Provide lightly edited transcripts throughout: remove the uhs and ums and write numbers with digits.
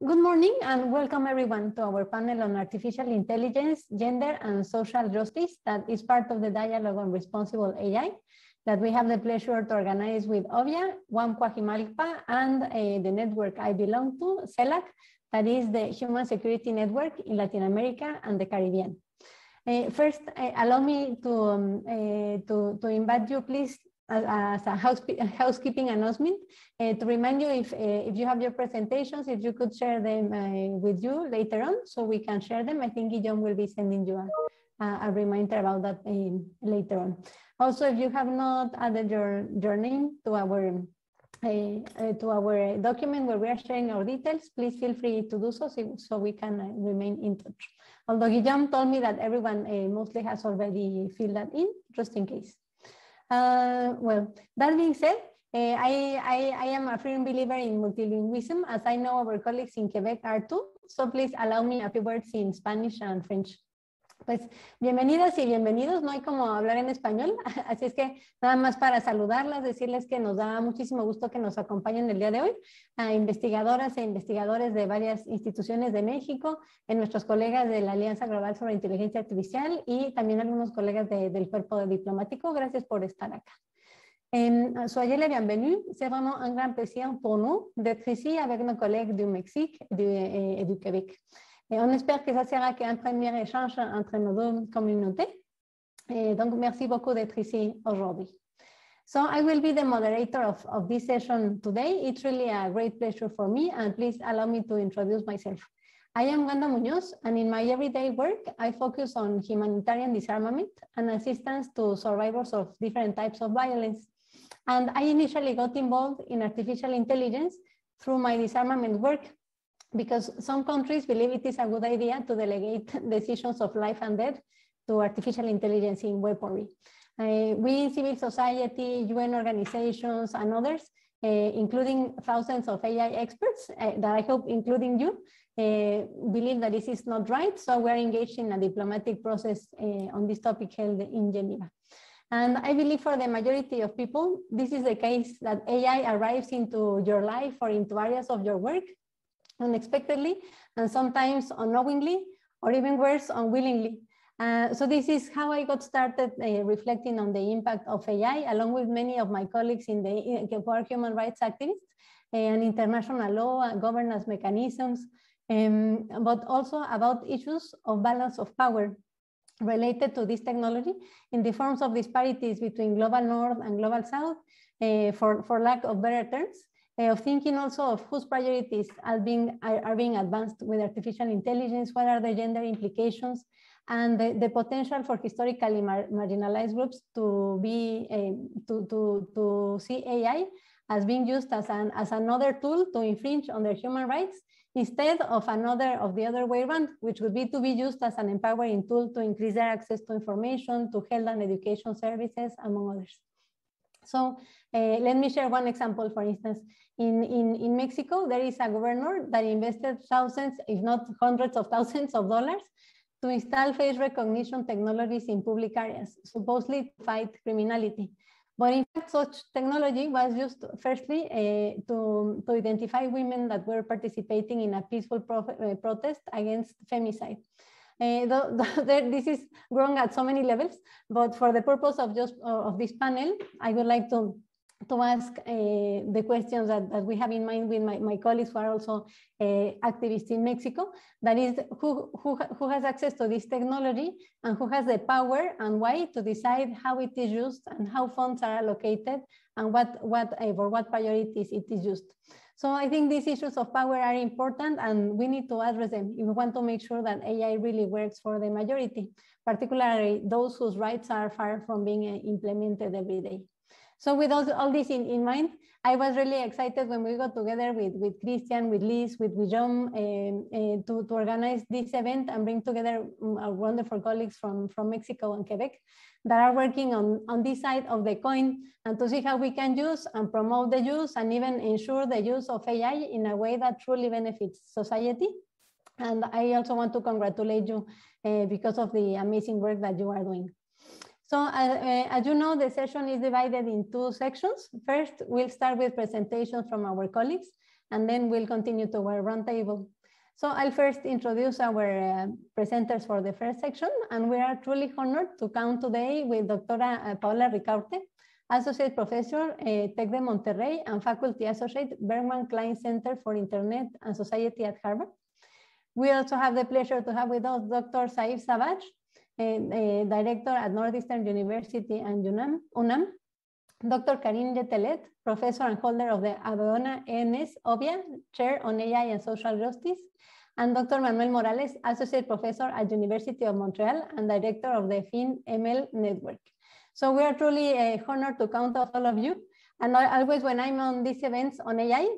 Good morning and welcome everyone to our panel on artificial intelligence, gender and social justice that is part of the dialogue on responsible AI that we have the pleasure to organize with OVIA, One Coajimalpa, and the network I belong to, CELAC, that is the Human Security Network in Latin America and the Caribbean. First, allow me to invite you, please, as a housekeeping announcement, to remind you if you have your presentations, if you could share them with you later on so we can share them. I think Guillaume will be sending you a reminder about that later on. Also, if you have not added your name to our document where we are sharing our details, please feel free to do so we can remain in touch. Although Guillaume told me that everyone mostly has already filled that in, just in case. Well, that being said, I am a firm believer in multilingualism, as I know our colleagues in Quebec are too. So please allow me a few words in Spanish and French. Pues bienvenidas y bienvenidos, no hay como hablar en español, así es que nada más para saludarlas, decirles que nos da muchísimo gusto que nos acompañen el día de hoy, a investigadoras e investigadores de varias instituciones de México, nuestros colegas de la Alianza Global sobre Inteligencia Artificial y también algunos colegas del cuerpo diplomático. Gracias por estar acá. Soyez les bienvenus, c'est vraiment un grand plaisir pour nous d'être ici avec nos collègues du Mexique et du Québec. Et on espère que ça sera qu'un premier échange entre nos deux communautés. Et donc, merci beaucoup d'être ici aujourd'hui. So I will be the moderator of this session today. It's really a great pleasure for me, and please allow me to introduce myself. I am Wanda Muñoz, and in my everyday work, I focus on humanitarian disarmament and assistance to survivors of different types of violence. And I initially got involved in artificial intelligence through my disarmament work, because some countries believe it is a good idea to delegate decisions of life and death to artificial intelligence in weaponry. We in civil society, UN organizations, and others, including thousands of AI experts, that I hope including you, believe that this is not right. So we're engaged in a diplomatic process on this topic held in Geneva. And I believe for the majority of people, this is the case, that AI arrives into your life or into areas of your work unexpectedly, and sometimes unknowingly, or even worse, unwillingly. So this is how I got started reflecting on the impact of AI, along with many of my colleagues in who are human rights activists and international law and governance mechanisms, but also about issues of balance of power related to this technology in the forms of disparities between global north and global south, for lack of better terms, of thinking also of whose priorities are being advanced with artificial intelligence, what are the gender implications, and the potential for historically marginalized groups to be to see AI as being used as another tool to infringe on their human rights, instead of the other way around, which would be to be used as an empowering tool to increase their access to information, to health and education services, among others. So let me share one example. For instance, in Mexico, there is a governor that invested thousands, if not hundreds of thousands of dollars to install face recognition technologies in public areas, supposedly to fight criminality. But in fact, such technology was used firstly to identify women that were participating in a peaceful protest against femicide. This is growing at so many levels, but for the purpose of this panel, I would like to ask the questions that we have in mind with my colleagues who are also activists in Mexico. That is, who has access to this technology and who has the power and why to decide how it is used and how funds are allocated and for what priorities it is used. So I think these issues of power are important and we need to address them if we want to make sure that AI really works for the majority, particularly those whose rights are far from being implemented every day. So with all this in mind, I was really excited when we got together with Christian, with Liz, with Guillaume to organize this event and bring together our wonderful colleagues from Mexico and Quebec that are working on this side of the coin, and to see how we can use and promote the use and even ensure the use of AI in a way that truly benefits society. And I also want to congratulate you because of the amazing work that you are doing. So as you know, the session is divided in two sections. First, we'll start with presentations from our colleagues. and then we'll continue to our roundtable. So I'll first introduce our presenters for the first section, and we are truly honored to count today with Doctora Paola Ricaurte, Associate Professor, Tec de Monterrey, and Faculty Associate, Bergman Klein Center for Internet and Society at Harvard. We also have the pleasure to have with us Dr. Saif Savage, Director at Northeastern University and UNAM, Dr. Karine Letelet, Professor and holder of the Abeona ENS OBIA Chair on AI and Social Justice, and Dr. Manuel Morales, Associate Professor at University of Montreal and Director of the FinML Network. So we are truly honored to count all of you. And always when I'm on these events on AI,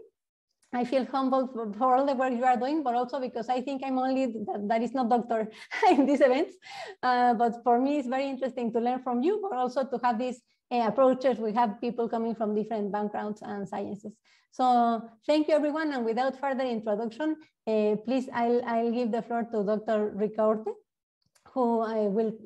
I feel humbled for all the work you are doing, but also because I think I'm only that is not doctor in these events. But for me, it's very interesting to learn from you, but also to have these approaches. We have people coming from different backgrounds and sciences. So thank you, everyone. And without further introduction, please, I'll give the floor to Dr. Ricaurte, who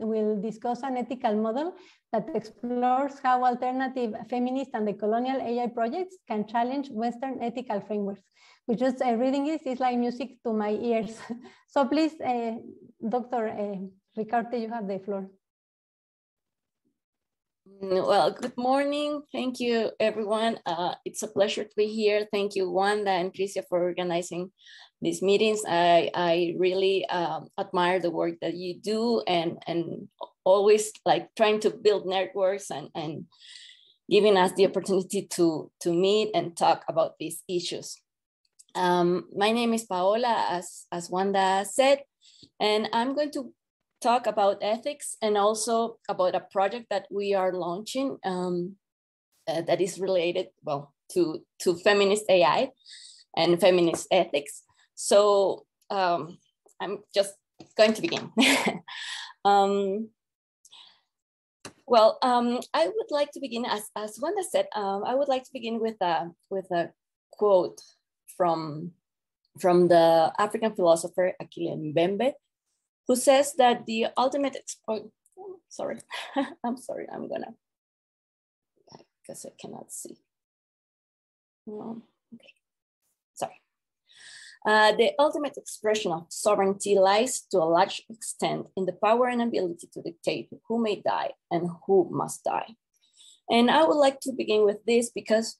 will discuss an ethical model that explores how alternative feminist and decolonial AI projects can challenge Western ethical frameworks. Which just reading this is like music to my ears. So please, Dr. Ricaurte, you have the floor. Well, good morning. Thank you, everyone. It's a pleasure to be here. Thank you, Wanda and Tricia, for organizing these meetings. I really admire the work that you do and always like trying to build networks and giving us the opportunity to meet and talk about these issues. My name is Paola, as Wanda said, and I'm going to talk about ethics and also about a project that we are launching that is related, well, to feminist AI and feminist ethics. So I'm just going to begin. I would like to begin, as Wanda said, I would like to begin with a quote from the African philosopher Achille Mbembe, who says that the ultimate sorry, I'm sorry, I guess I cannot see. Okay, sorry. The ultimate expression of sovereignty lies to a large extent in the power and ability to dictate who may die and who must die. And I would like to begin with this because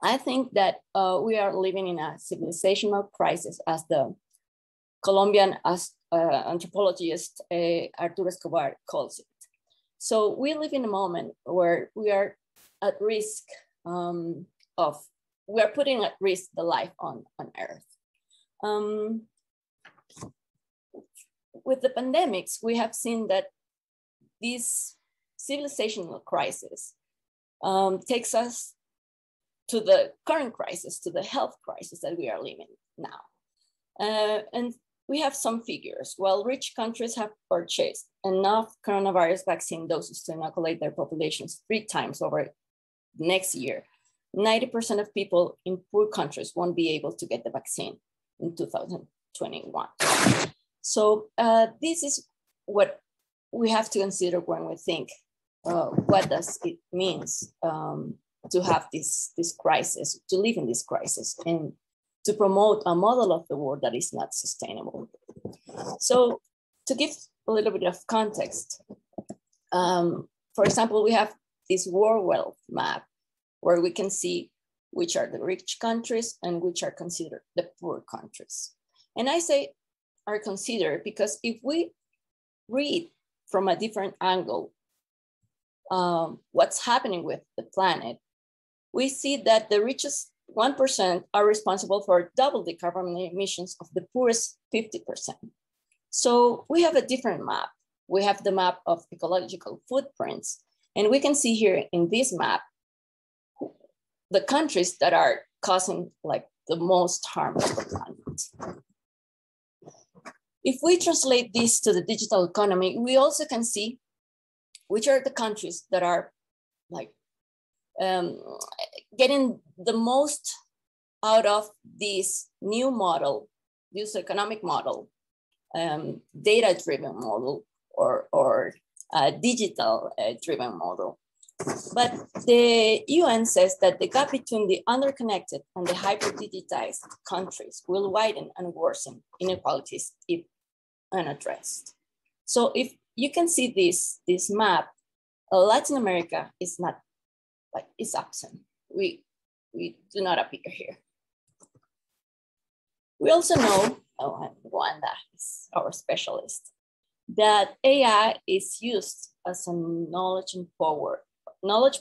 I think that we are living in a civilizational crisis, as the Colombian anthropologist Arturo Escobar calls it. So we live in a moment where we are at risk we are putting at risk the life on Earth. With the pandemics, we have seen that this civilizational crisis takes us to the current crisis, to the health crisis that we are living now. And we have some figures. While rich countries have purchased enough coronavirus vaccine doses to inoculate their populations 3 times over next year, 90% of people in poor countries won't be able to get the vaccine in 2021. So this is what we have to consider when we think, what does it mean to have this crisis, to live in this crisis, and to promote a model of the world that is not sustainable. So to give a little bit of context, for example, we have this world wealth map where we can see which are the rich countries and which are considered the poor countries. And I say are considered because if we read from a different angle what's happening with the planet, we see that the richest 1% are responsible for double the carbon emissions of the poorest 50%. So we have a different map. We have the map of ecological footprints. And we can see here in this map, the countries that are causing like the most harm to the planet. If we translate this to the digital economy, we also can see which are the countries that are like getting the most out of this new model, this economic model, data-driven model, or digital-driven model. But the UN says that the gap between the underconnected and the hyper-digitized countries will widen and worsen inequalities if unaddressed. So if you can see this map, Latin America is not, like, is absent. We do not appear here. We also know, and Wanda is our specialist, that AI is used as a knowledge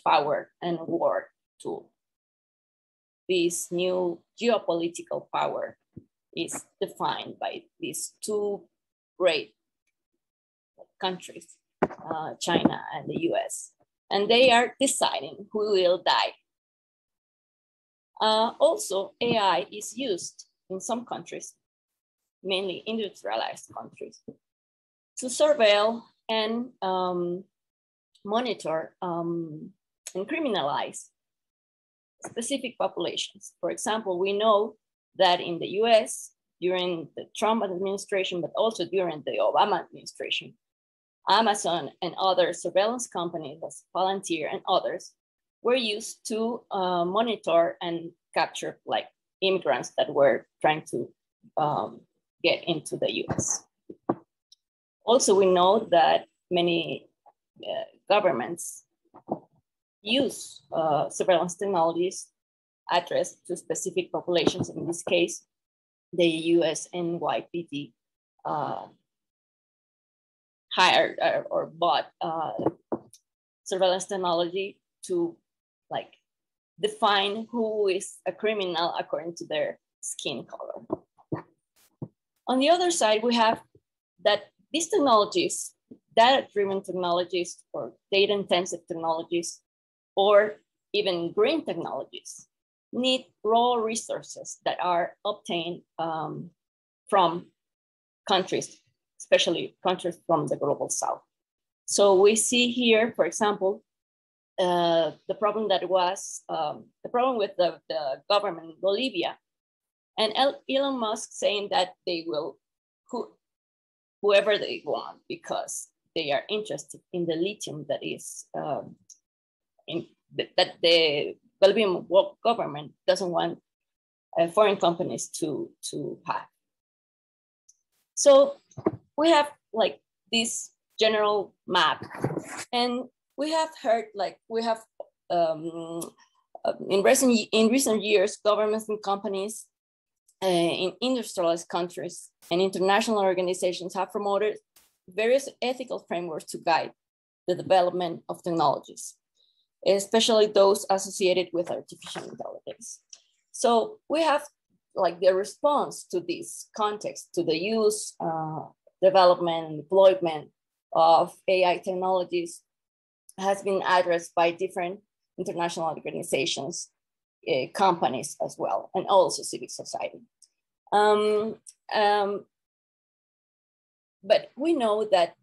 power and war tool. This new geopolitical power is defined by these two great countries, China and the US, and they are deciding who will die. Also, AI is used in some countries, mainly industrialized countries, to surveil and monitor and criminalize specific populations. For example, we know that in the US, during the Trump administration, but also during the Obama administration, Amazon and other surveillance companies, as Palantir and others, were used to monitor and capture, like, immigrants that were trying to get into the US. Also, we know that many governments use surveillance technologies addressed to specific populations. In this case, the US NYPD hired or bought surveillance technology to, like, define who is a criminal according to their skin color. On the other side, we have that these technologies, data-driven technologies or data-intensive technologies, or even green technologies, need raw resources that are obtained from countries, especially countries from the global south. So we see here, for example, the problem that was the problem with the government in Bolivia, and Elon Musk saying that they will whoever they want because they are interested in the lithium that is that the Bolivian government doesn't want foreign companies to have. So we have, like, this general map, and we have heard, like, we have in recent years, governments and companies in industrialized countries and international organizations have promoted various ethical frameworks to guide the development of technologies, especially those associated with artificial intelligence. So we have, like, the response to this context, to the use, development, and deployment of AI technologies has been addressed by different international organizations, companies as well, and also civic society. But we know that,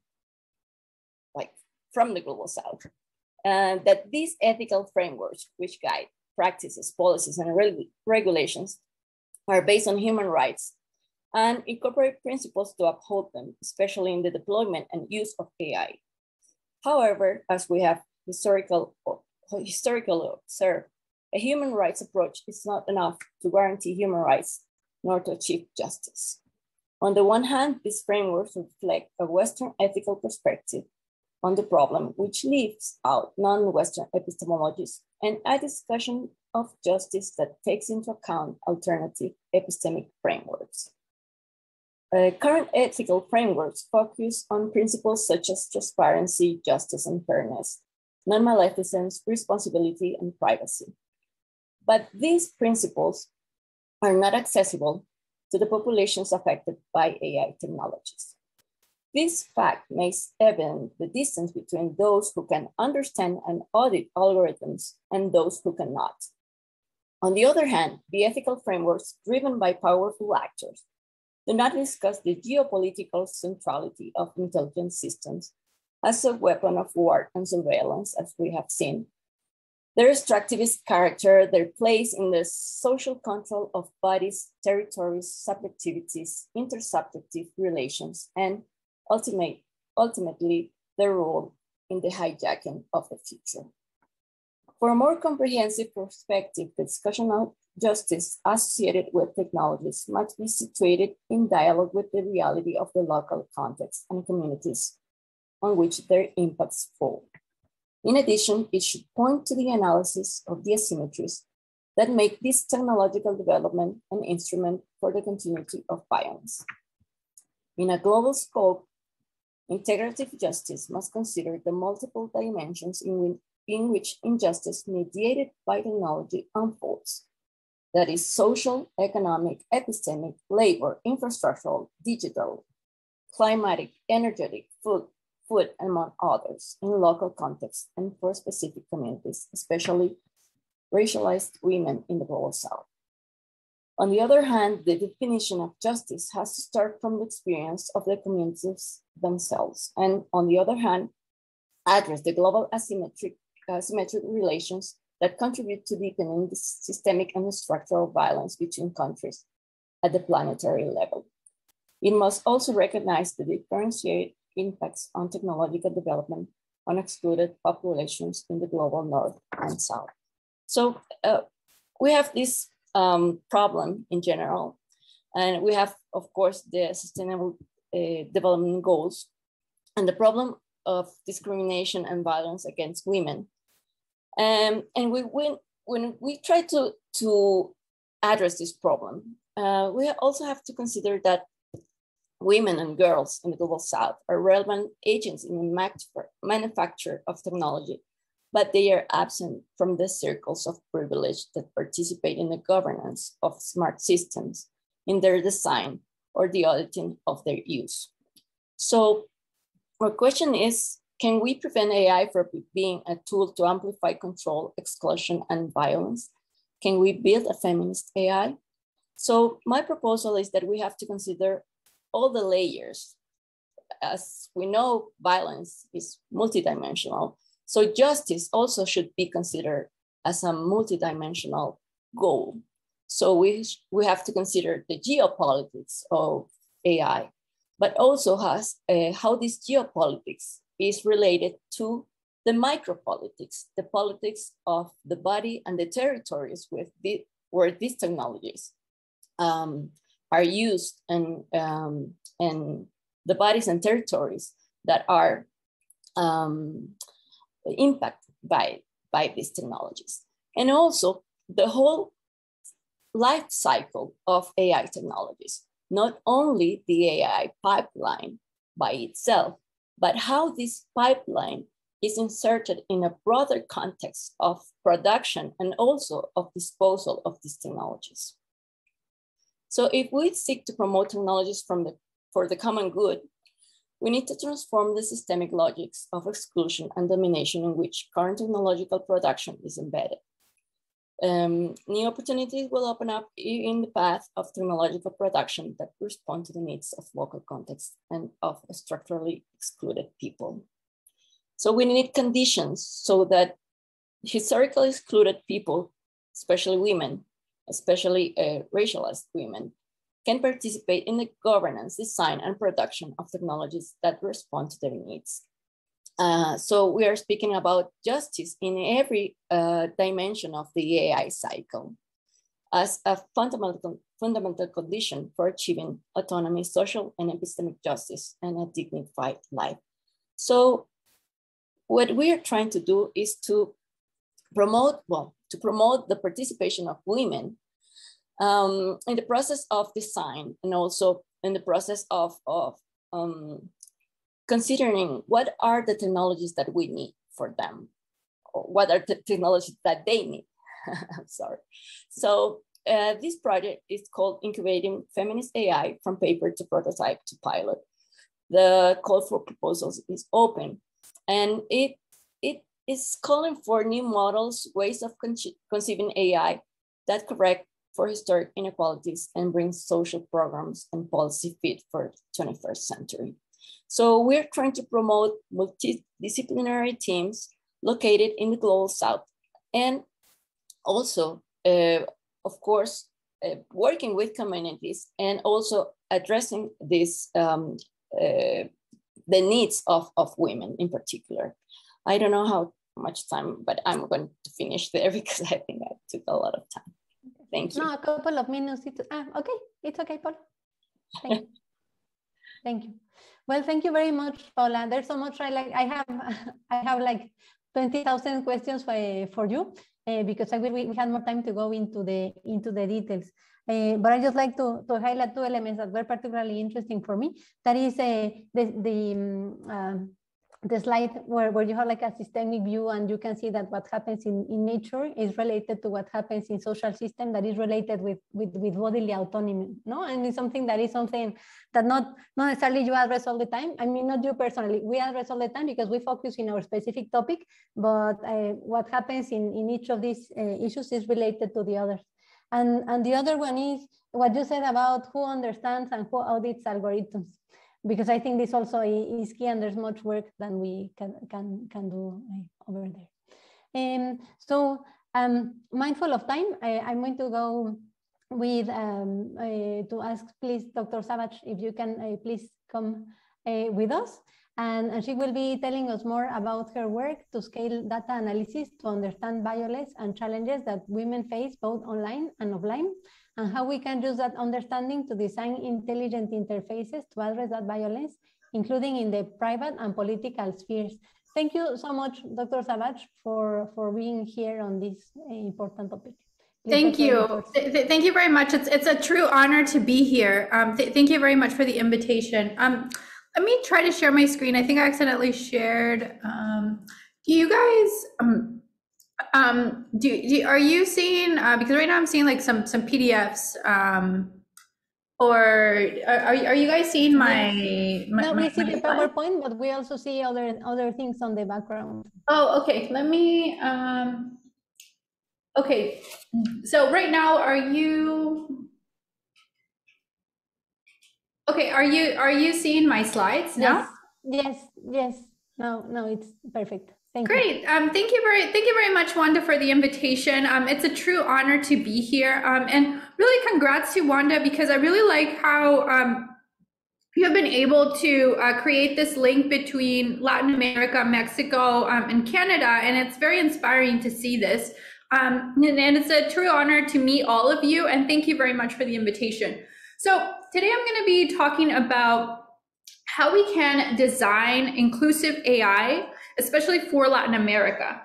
like, from the global south, that these ethical frameworks, which guide practices, policies, and regulations, are based on human rights and incorporate principles to uphold them, especially in the deployment and use of AI. However, as we have historically observed, a human rights approach is not enough to guarantee human rights nor to achieve justice. On the one hand, these frameworks reflect a Western ethical perspective on the problem, which leaves out non-Western epistemologies and a discussion of justice that takes into account alternative epistemic frameworks. Current ethical frameworks focus on principles such as transparency, justice, and fairness, non-maleficence, responsibility, and privacy. But these principles are not accessible to the populations affected by AI technologies. This fact makes evident the distance between those who can understand and audit algorithms and those who cannot. On the other hand, the ethical frameworks driven by powerful actors do not discuss the geopolitical centrality of intelligence systems as a weapon of war and surveillance, as we have seen, their extractivist character, their place in the social control of bodies, territories, subjectivities, intersubjective relations, and ultimately their role in the hijacking of the future. For a more comprehensive perspective, the discussion of justice associated with technologies must be situated in dialogue with the reality of the local context and communities on which their impacts fall. In addition, it should point to the analysis of the asymmetries that make this technological development an instrument for the continuity of violence. In a global scope, integrative justice must consider the multiple dimensions in which injustice mediated by technology unfolds. That is social, economic, epistemic, labor, infrastructural, digital, climatic, energetic, food, among others, in local contexts and for specific communities, especially racialized women in the Global South. On the other hand, the definition of justice has to start from the experience of the communities themselves, and on the other hand, address the global asymmetric relations that contribute to deepening the systemic and structural violence between countries at the planetary level. It must also recognize the differentiated impacts on technological development on excluded populations in the global North and South. So we have this problem in general, and we have, of course, the Sustainable Development Goals and the problem of discrimination and violence against women. And when we try to address this problem, we also have to consider that women and girls in the Global South are relevant agents in the manufacture of technology, but they are absent from the circles of privilege that participate in the governance of smart systems, in their design, or the auditing of their use. So our question is, can we prevent AI from being a tool to amplify control, exclusion, and violence? Can we build a feminist AI? So my proposal is that we have to consider all the layers. As we know, violence is multidimensional. So justice also should be considered as a multidimensional goal. So we have to consider the geopolitics of AI, but also how this geopolitics is related to the micropolitics, the politics of the body and the territories where these technologies are used, and the bodies and territories that are impacted by these technologies. And also the whole life cycle of AI technologies, not only the AI pipeline by itself, but how this pipeline is inserted in a broader context of production and also of disposal of these technologies. So if we seek to promote technologies for the common good, we need to transform the systemic logics of exclusion and domination in which current technological production is embedded. New opportunities will open up in the path of technological production that respond to the needs of local context and of structurally excluded people. So we need conditions so that historically excluded people, especially women, especially racialized women, can participate in the governance, design, and production of technologies that respond to their needs. So we are speaking about justice in every dimension of the AI cycle as a fundamental condition for achieving autonomy, social and epistemic justice, and a dignified life. So what we are trying to do is to promote the participation of women in the process of design, and also in the process of considering what are the technologies that we need for them, or what are the technologies that they need. I'm sorry. So this project is called Incubating Feminist AI from Paper to Prototype to Pilot. The call for proposals is open, and it is calling for new models, ways of conceiving AI that correct for historic inequalities and bring social programs and policy fit for the 21st century. So we're trying to promote multidisciplinary teams located in the Global South, and also, of course, working with communities and also addressing this, the needs of women in particular. I don't know much time, but I'm going to finish there because I think I took a lot of time. Thank you. No, a couple of minutes. Okay, it's okay, Paula. Thank you. Thank you. Well, thank you very much, Paula. There's so much I have like 20,000 questions for you because we had more time to go into the details. But I just like to highlight two elements that were particularly interesting for me. That is the slide where you have like a systemic view, and you can see that what happens in nature is related to what happens in social system that is related with bodily autonomy, no? And it's something that not necessarily you address all the time. I mean, not you personally, we address all the time because we focus in our specific topic, but what happens in each of these issues is related to the others. And the other one is what you said about who understands and who audits algorithms, because I think this also is key, and there's much work that we can do over there. So mindful of time, I'm going to go with to ask, please, Dr. Savage, if you can please come with us. And she will be telling us more about her work to scale data analysis to understand violence and challenges that women face both online and offline, and how we can use that understanding to design intelligent interfaces to address that violence, including in the private and political spheres. Thank you so much, Dr. Savage, for being here on this important topic. Please, thank you. Thank you very much. It's a true honor to be here. Thank you very much for the invitation. Let me try to share my screen. I think I accidentally shared. Do you guys, are you seeing, because right now I'm seeing like some PDFs, or are you guys seeing my no, we see the PowerPoint, but we also see other things on the background. Oh, okay. Let me, okay. So right now, are you seeing my slides now? Yes. No, it's perfect. Thank you. Great. Thank you very much, Wanda, for the invitation. It's a true honor to be here. And really congrats to Wanda, because I really like how you have been able to create this link between Latin America, Mexico, and Canada. And it's very inspiring to see this. And it's a true honor to meet all of you. And thank you very much for the invitation. So today I'm going to be talking about how we can design inclusive AI, especially for Latin America.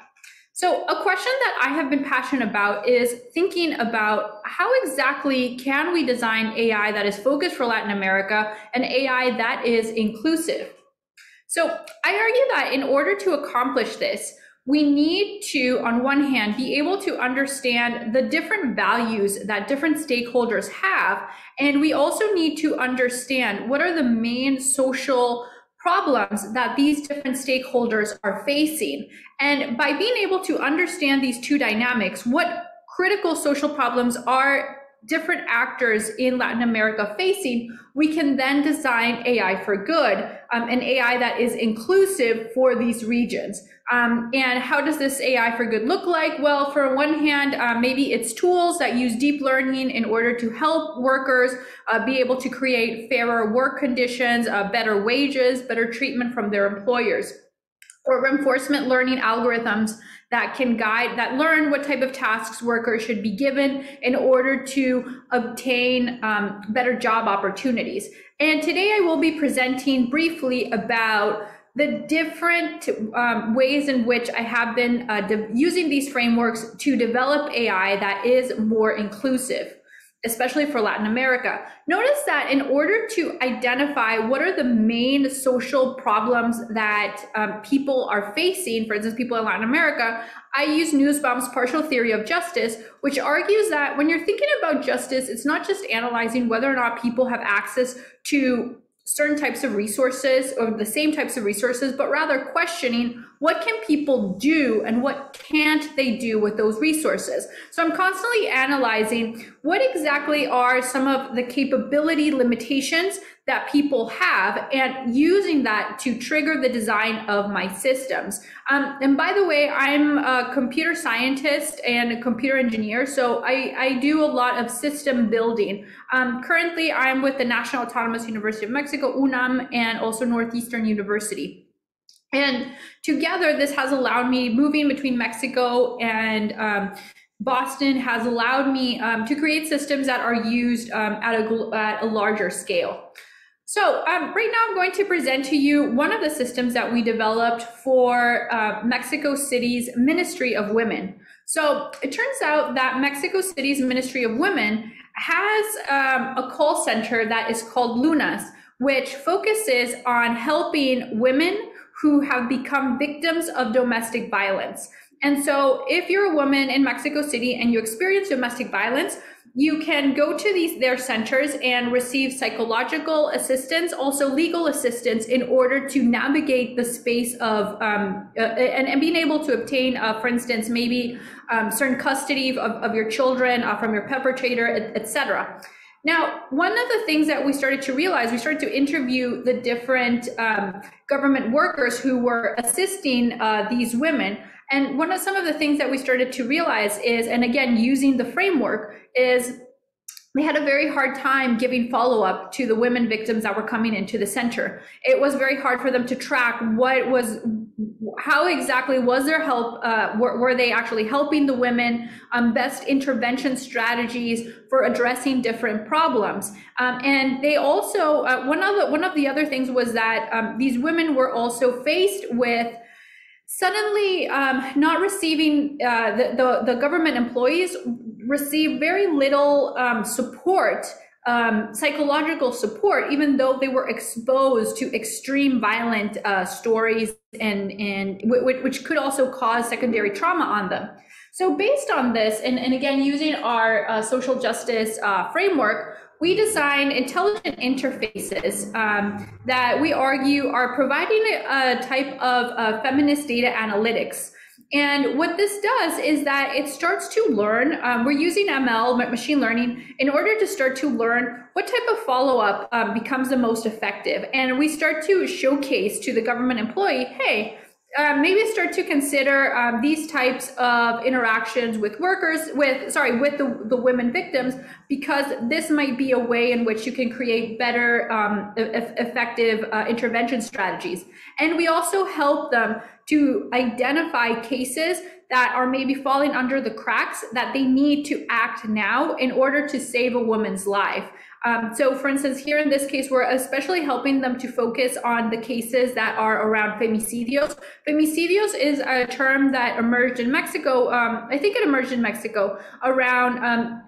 So a question that I have been passionate about is thinking about how exactly can we design AI that is focused for Latin America and AI that is inclusive. So I argue that in order to accomplish this, we need to, on one hand, be able to understand the different values that different stakeholders have. And we also need to understand what are the main social problems that these different stakeholders are facing. And by being able to understand these two dynamics, what critical social problems are different actors in Latin America facing, we can then design AI for good, an AI that is inclusive for these regions. And how does this AI for good look like? Well, for one hand, maybe it's tools that use deep learning in order to help workers be able to create fairer work conditions, better wages, better treatment from their employers. Or reinforcement learning algorithms that can that learn what type of tasks workers should be given in order to obtain better job opportunities. And today I will be presenting briefly about the different ways in which I have been using these frameworks to develop AI that is more inclusive, especially for Latin America. Notice that in order to identify what are the main social problems that people are facing, for instance, people in Latin America, I use Nussbaum's partial theory of justice, which argues that when you're thinking about justice, it's not just analyzing whether or not people have access to certain types of resources or the same types of resources, but rather questioning what can people do and what can't they do with those resources. So I'm constantly analyzing what exactly are some of the capability limitations that people have and using that to trigger the design of my systems. And by the way, I'm a computer scientist and a computer engineer, so I do a lot of system building. Currently, I'm with the National Autonomous University of Mexico, UNAM, and also Northeastern University. And together, this has allowed me, moving between Mexico and Boston has allowed me to create systems that are used at a larger scale. So right now I'm going to present to you one of the systems that we developed for Mexico City's Ministry of Women. So it turns out that Mexico City's Ministry of Women has a call center that is called Lunas, which focuses on helping women who have become victims of domestic violence. And so if you're a woman in Mexico City and you experience domestic violence, you can go to their centers and receive psychological assistance, also legal assistance, in order to navigate the space of and being able to obtain, for instance, maybe certain custody of your children from your perpetrator, etc. Now, one of the things that we started to realize, we started to interview the different government workers who were assisting these women. And some of the things that we started to realize is, and again, using the framework, is they had a very hard time giving follow-up to the women victims that were coming into the center. It was very hard for them to track how exactly was their help, were they actually helping the women, best intervention strategies for addressing different problems. And they also, one of the other things was that these women were also faced with suddenly not receiving, the government employees receive very little support, psychological support, even though they were exposed to extreme violent stories and which could also cause secondary trauma on them. So based on this, and again, using our social justice framework, we design intelligent interfaces that we argue are providing a type of feminist data analytics. And what this does is that it starts to learn, we're using ML, machine learning, in order to start to learn what type of follow-up becomes the most effective. And we start to showcase to the government employee, hey, maybe start to consider these types of interactions with the women victims, because this might be a way in which you can create better, effective intervention strategies. And we also help them to identify cases that are maybe falling under the cracks that they need to act now in order to save a woman's life. So for instance, here in this case, we're especially helping them to focus on the cases that are around femicidios. Femicidios is a term that emerged in Mexico. I think it emerged in Mexico around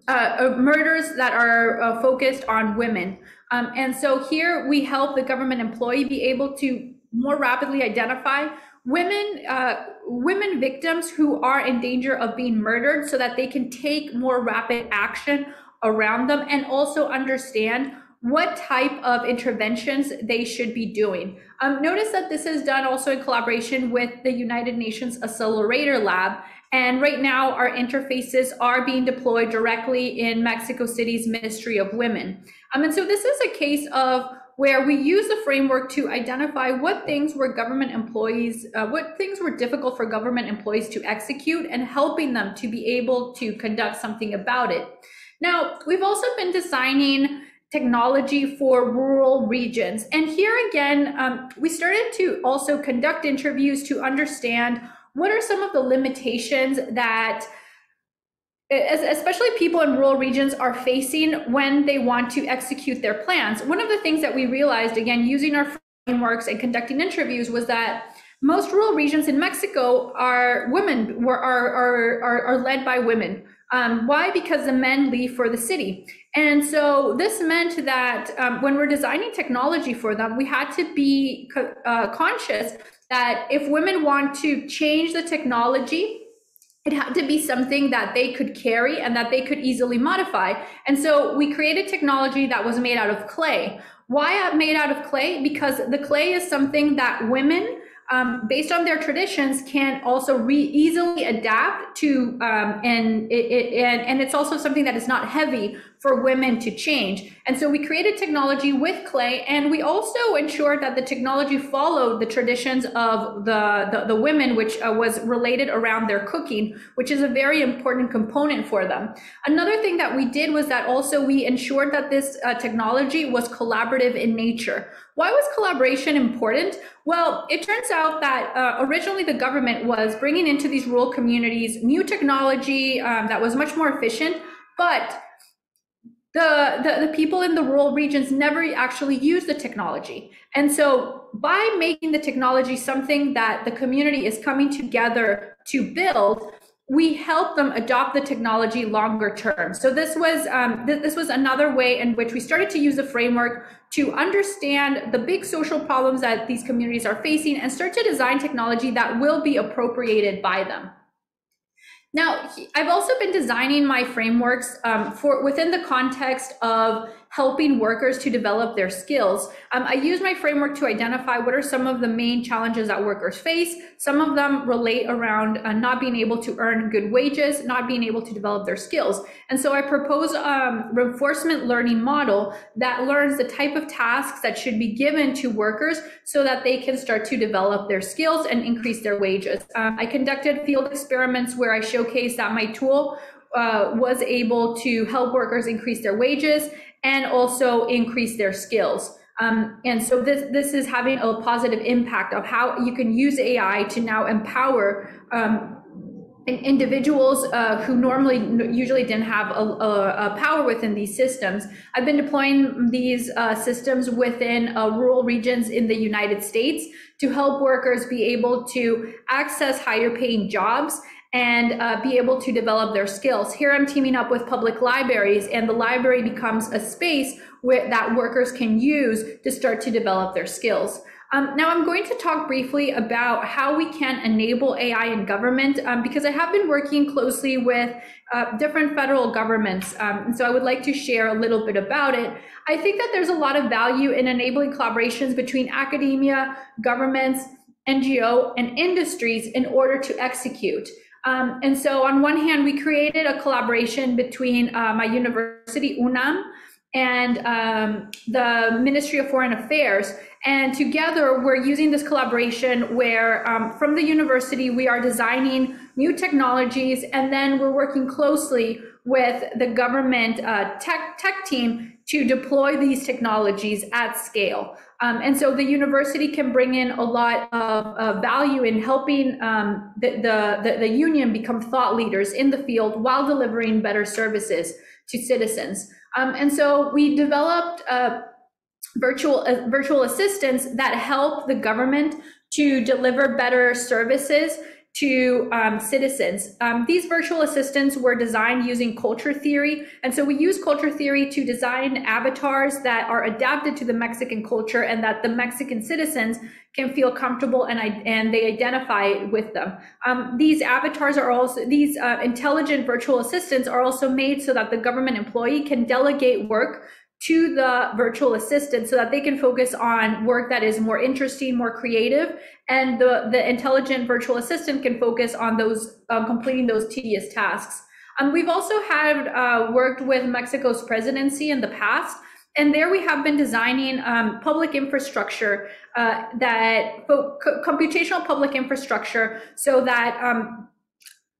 murders that are focused on women. And so here we help the government employee be able to more rapidly identify women victims who are in danger of being murdered, so that they can take more rapid action around them, and also understand what type of interventions they should be doing. Notice that this is done also in collaboration with the United Nations Accelerator Lab. And right now our interfaces are being deployed directly in Mexico City's Ministry of Women. And so this is a case of where we use the framework to identify what things were what things were difficult for government employees to execute, and helping them to be able to conduct something about it. Now, we've also been designing technology for rural regions. And here again, we started to also conduct interviews to understand what are some of the limitations that especially people in rural regions are facing when they want to execute their plans. One of the things that we realized, again, using our frameworks and conducting interviews, was that most rural regions in Mexico are led by women. Why? Because the men leave for the city. And so this meant that when we're designing technology for them, we had to be conscious that if women want to change the technology, it had to be something that they could carry and that they could easily modify. And so we created technology that was made out of clay. Why made out of clay? Because the clay is something that women, based on their traditions, can also easily adapt to, and it's also something that is not heavy for women to change. And so we created technology with clay, and we also ensured that the technology followed the traditions of the women, which was related around their cooking, which is a very important component for them. Another thing that we did was that also we ensured that this technology was collaborative in nature. Why was collaboration important? Well, it turns out that originally the government was bringing into these rural communities new technology that was much more efficient, but the people in the rural regions never actually use the technology. And so by making the technology something that the community is coming together to build, we help them adopt the technology longer term. So this was another way in which we started to use the framework to understand the big social problems that these communities are facing and start to design technology that will be appropriated by them. Now, I've also been designing my frameworks for within the context of helping workers to develop their skills. I use my framework to identify what are some of the main challenges that workers face. Some of them relate around not being able to earn good wages, not being able to develop their skills. And so I propose a reinforcement learning model that learns the type of tasks that should be given to workers so that they can start to develop their skills and increase their wages. I conducted field experiments where I showcased that my tool was able to help workers increase their wages and also increase their skills. And so this is having a positive impact of how you can use AI to now empower individuals who usually didn't have a power within these systems. I've been deploying these systems within rural regions in the United States to help workers be able to access higher paying jobs and be able to develop their skills. Here I'm teaming up with public libraries, and the library becomes a space that workers can use to start to develop their skills. Now I'm going to talk briefly about how we can enable AI in government, because I have been working closely with different federal governments, and so I would like to share a little bit about it. I think that there's a lot of value in enabling collaborations between academia, governments, NGO, and industries in order to execute. And so on one hand, we created a collaboration between my university, UNAM, and the Ministry of Foreign Affairs. And together, we're using this collaboration where from the university, we are designing new technologies, and then we're working closely with the government tech team to deploy these technologies at scale. And so the university can bring in a lot of value in helping the union become thought leaders in the field while delivering better services to citizens. And so we developed virtual assistants that help the government to deliver better services to citizens. These virtual assistants were designed using culture theory. And so we use culture theory to design avatars that are adapted to the Mexican culture and that the Mexican citizens can feel comfortable and they identify with them. These avatars are also, these intelligent virtual assistants are also made so that the government employee can delegate work to the virtual assistant so that they can focus on work that is more interesting, more creative, and the intelligent virtual assistant can focus on those completing those tedious tasks. We've also had worked with Mexico's presidency in the past, and there we have been designing public infrastructure computational public infrastructure so that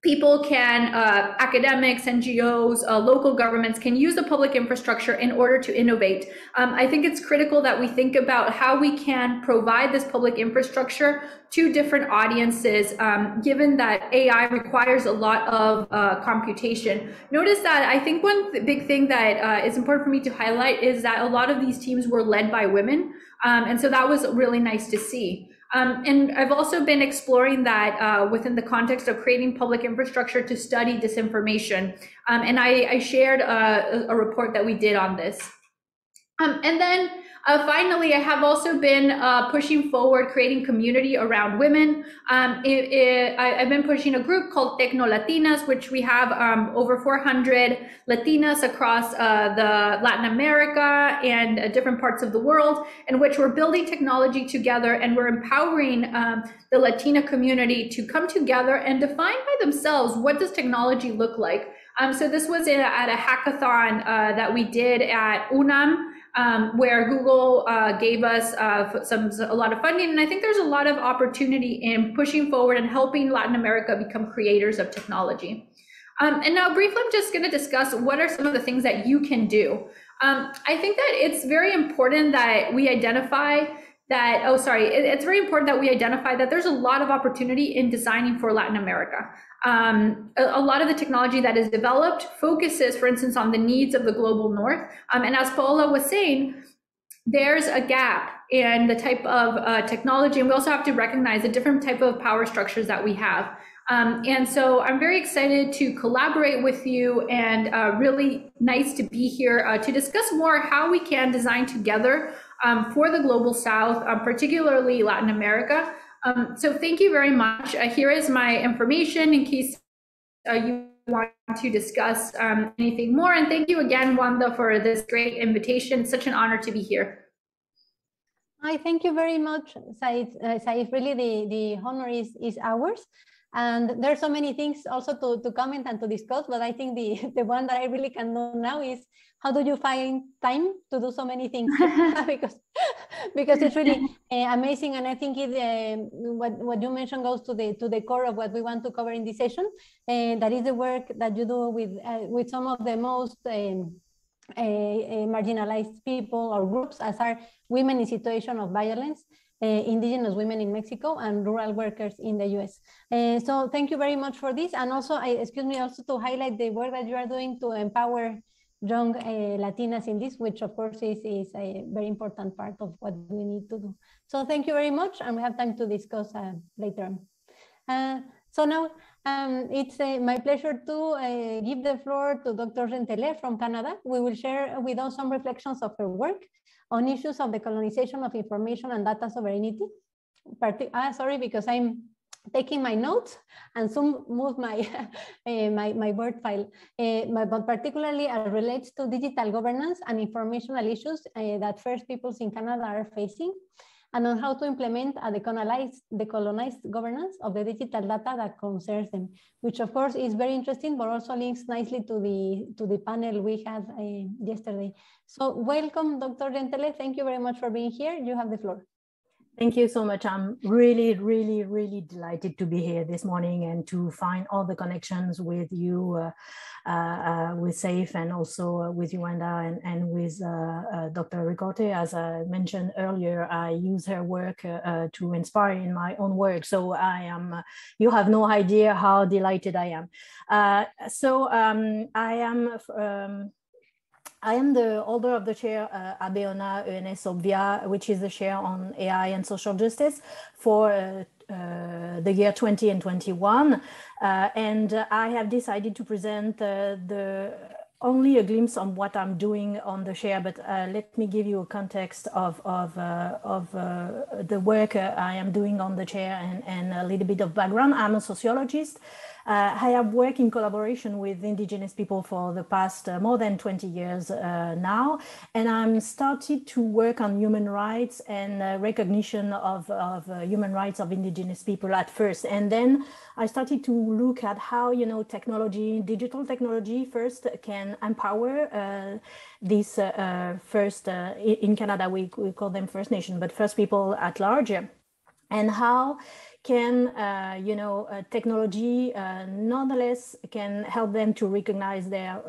people can, academics, NGOs, local governments can use the public infrastructure in order to innovate. I think it's critical that we think about how we can provide this public infrastructure to different audiences, given that AI requires a lot of computation. Notice that I think one big thing that is important for me to highlight is that a lot of these teams were led by women. And so that was really nice to see. And I've also been exploring that within the context of creating public infrastructure to study disinformation. And I shared a report that we did on this. And then finally, I have also been pushing forward creating community around women. I've been pushing a group called Tecno Latinas, which we have over 400 Latinas across the Latin America and different parts of the world, in which we're building technology together and we're empowering the Latina community to come together and define by themselves what does technology look like. So this was at a hackathon that we did at UNAM, where Google gave us a lot of funding. And I think there's a lot of opportunity in pushing forward and helping Latin America become creators of technology. And now briefly, I'm just going to discuss what are some of the things that you can do. I think that it's very important that we identify that, it's very important that we identify that there's a lot of opportunity in designing for Latin America. A lot of the technology that is developed focuses, for instance, on the needs of the global north. And as Paola was saying, there's a gap in the type of technology, and we also have to recognize the different type of power structures that we have. And so I'm very excited to collaborate with you, and really nice to be here to discuss more how we can design together for the global south, particularly Latin America. So thank you very much. Here is my information in case you want to discuss anything more. And thank you again, Wanda, for this great invitation. Such an honor to be here. Hi, thank you very much, Saif. Saif, really the honor is ours. And there's so many things also to comment and to discuss, but I think the one that I really can know now is, how do you find time to do so many things? because it's really amazing, and I think what you mentioned goes to the core of what we want to cover in this session. That is the work that you do with some of the most marginalized people or groups, as are women in situation of violence, indigenous women in Mexico, and rural workers in the US. So thank you very much for this. And also, also to highlight the work that you are doing to empower young Latinas in this, which of course is a very important part of what we need to do. So thank you very much, and we have time to discuss later on. So now it's my pleasure to give the floor to Dr. Rentellet from Canada. We will share with us some reflections of her work on issues of the colonization of information and data sovereignty. Sorry, because I'm taking my notes and some move my my Word file, but particularly relates to digital governance and informational issues that First Peoples in Canada are facing, and on how to implement a decolonized governance of the digital data that concerns them, which of course is very interesting, but also links nicely to the panel we had yesterday. So welcome, Dr. Rentellet. Thank you very much for being here. You have the floor. Thank you so much. I'm really, really, really delighted to be here this morning and to find all the connections with you, with Saif, and also with Wanda and with Dr. Ricote. As I mentioned earlier, I use her work to inspire in my own work. So you have no idea how delighted I am. I am the holder of the chair Abeona ENS Obvia, which is the chair on AI and social justice for the year 20 and 21. And I have decided to present only a glimpse on what I'm doing on the chair, but let me give you a context of the work I am doing on the chair and a little bit of background. I'm a sociologist. I have worked in collaboration with indigenous people for the past more than 20 years now, and I'm started to work on human rights and recognition of human rights of indigenous people at first, and then I started to look at how technology, digital technology, first can empower these first in Canada we call them First Nation, but First People at large, and how can technology nonetheless can help them to recognize their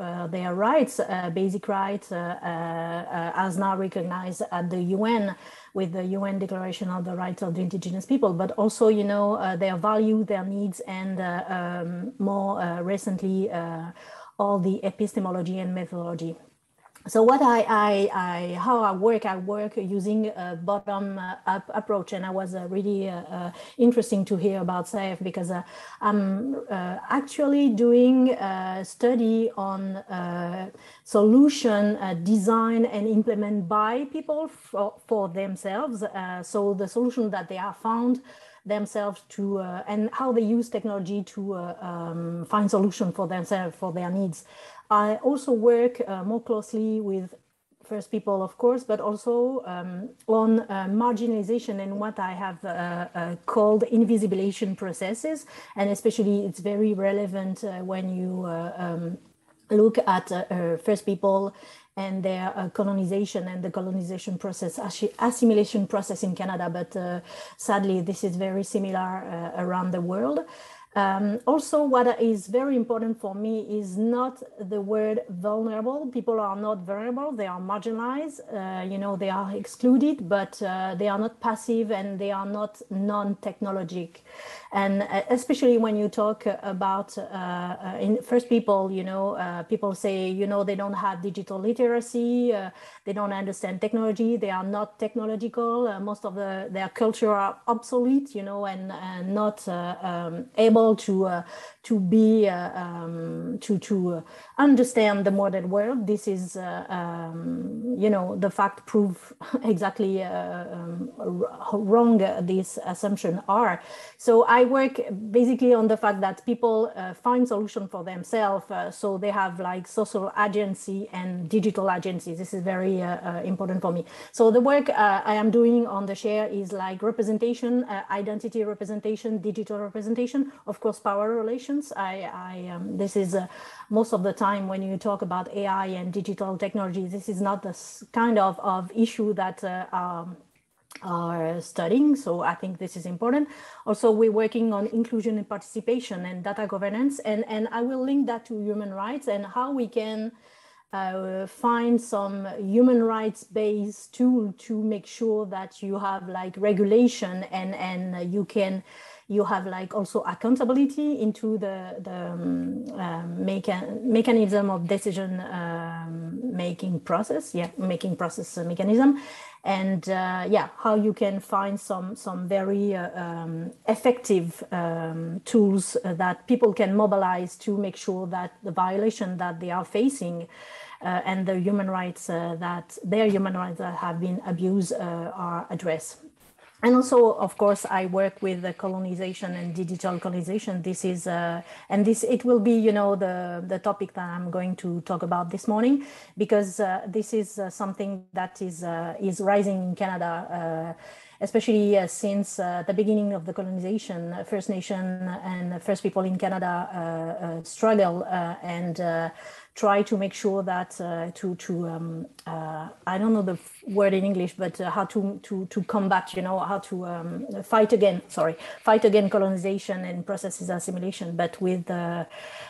rights, basic rights, as now recognized at the UN with the UN Declaration of the Rights of the Indigenous People, but also their value, their needs, and more recently all the epistemology and methodology. So what how I work using a bottom-up approach, and I was really interesting to hear about Saif, because I'm actually doing a study on solution design and implement by people for themselves. So the solution that they have found themselves to and how they use technology to find solution for themselves, for their needs. I also work more closely with First People, of course, but also on marginalization and what I have called invisibilization processes. And especially it's very relevant when you look at First People and their colonization and the colonization process, assimilation process in Canada. But sadly, this is very similar around the world. Also, what is very important for me is not the word vulnerable. People are not vulnerable, they are marginalized, they are excluded, but they are not passive and they are not non-technologic. And especially when you talk about in First People, people say, they don't have digital literacy, they don't understand technology, they are not technological, most of their culture are obsolete, and not able to be to understand the modern world. This is the fact prove exactly how wrong these assumptions are. So I work basically on the fact that people find solution for themselves, so they have like social agency and digital agency. This is very important for me. So the work I am doing on the share is like representation, identity representation, digital representation, of course, power relations. This is most of the time when you talk about AI and digital technology, this is not the kind of issue that are studying. So I think this is important. Also, we're working on inclusion and participation and data governance. And I will link that to human rights and how we can find some human rights based tool to make sure that you have like regulation and you have like also accountability into the mechanism of decision making process, mechanism, and how you can find some very effective tools that people can mobilize to make sure that the violation that they are facing and the human rights that have been abused are addressed. And also, of course, I work with the colonization and digital colonization. This is, it will be, the topic that I'm going to talk about this morning, because this is something that is rising in Canada, especially since the beginning of the colonization. First Nation and First People in Canada struggle and try to make sure that I don't know the word in English, but how to combat, how to fight against colonization and processes assimilation, but with the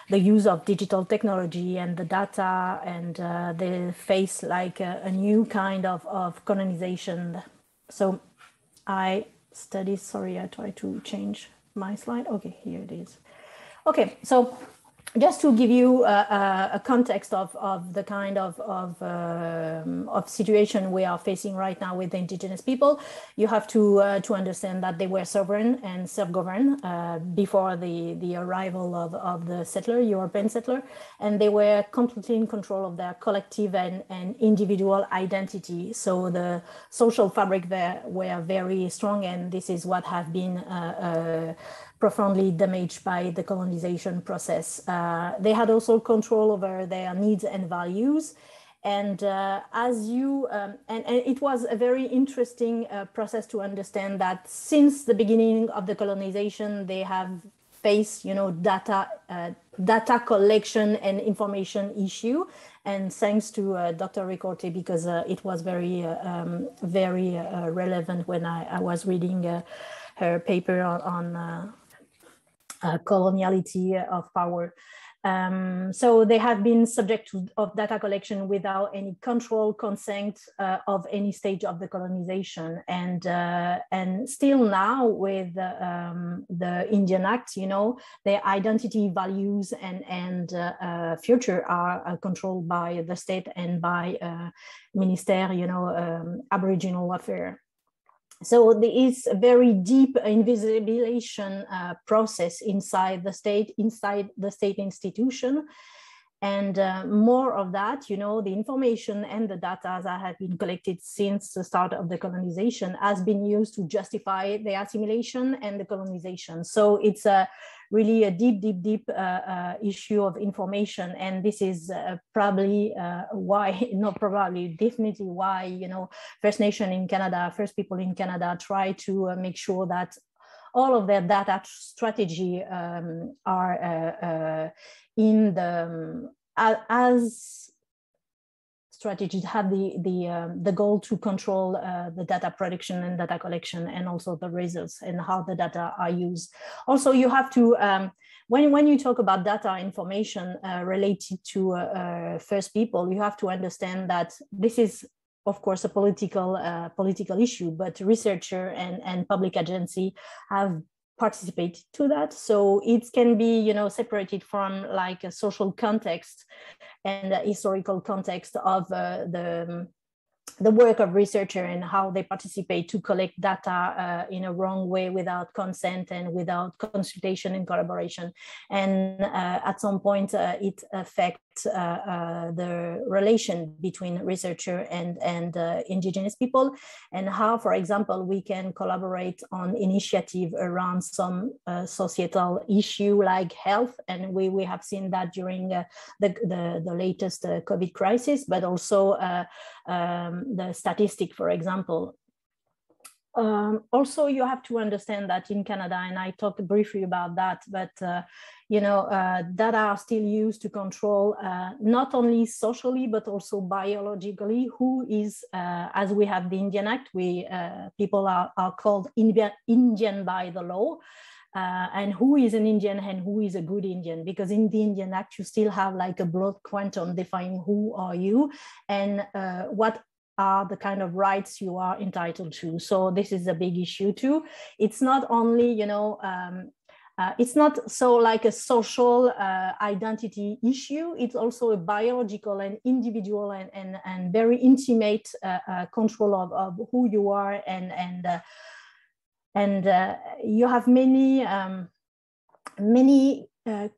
use of digital technology and the data, and they face like a new kind of colonization. So I try to change my slide. Okay, here it is. Okay, so just to give you a context of the kind of situation we are facing right now with the Indigenous people, you have to understand that they were sovereign and self-governed before the arrival of the European settler, and they were completely in control of their collective and individual identity. So the social fabric there were very strong, and this is what have been profoundly damaged by the colonization process. They had also control over their needs and values. And it was a very interesting process to understand that since the beginning of the colonization, they have faced, data collection and information issue. And thanks to Dr. Ricorte, because it was very relevant when I was reading her paper on coloniality of power. So they have been subject of data collection without any control, consent of any stage of the colonization. And still now with the Indian Act, their identity, values, and future are controlled by the state and by Minister, Aboriginal Affairs. So there is a very deep invisibilization process inside the state institution. And more of that, the information and the data that have been collected since the start of the colonization has been used to justify the assimilation and the colonization. So it's really a deep issue of information. And this is definitely why, First Nation in Canada, First People in Canada try to make sure that all of their data strategy are in the as strategies have the goal to control the data production and data collection, and also the results and how the data are used. Also, you have to, when you talk about data information related to First People, you have to understand that this is, of course, a political issue, but researcher and public agency have participate to that. So it can be, you know, separated from like a social context and a historical context of the work of researcher and how they participate to collect data in a wrong way without consent and without consultation and collaboration. And at some point it affects the relation between researcher and indigenous people, and how, for example, we can collaborate on initiative around some societal issue like health. And we have seen that during the latest COVID crisis, but also the statistic, for example. Also, you have to understand that in Canada, and I talked briefly about that, but you know, data are still used to control not only socially but also biologically who is, as we have the Indian Act, people are called Indian by the law. And who is an Indian and who is a good Indian, because in the Indian Act you still have like a broad quantum defining who are you and what are the kind of rights you are entitled to. So this is a big issue too. It's not only, you know, it's not so like a social identity issue. It's also a biological and individual and very intimate control of who you are, and you have many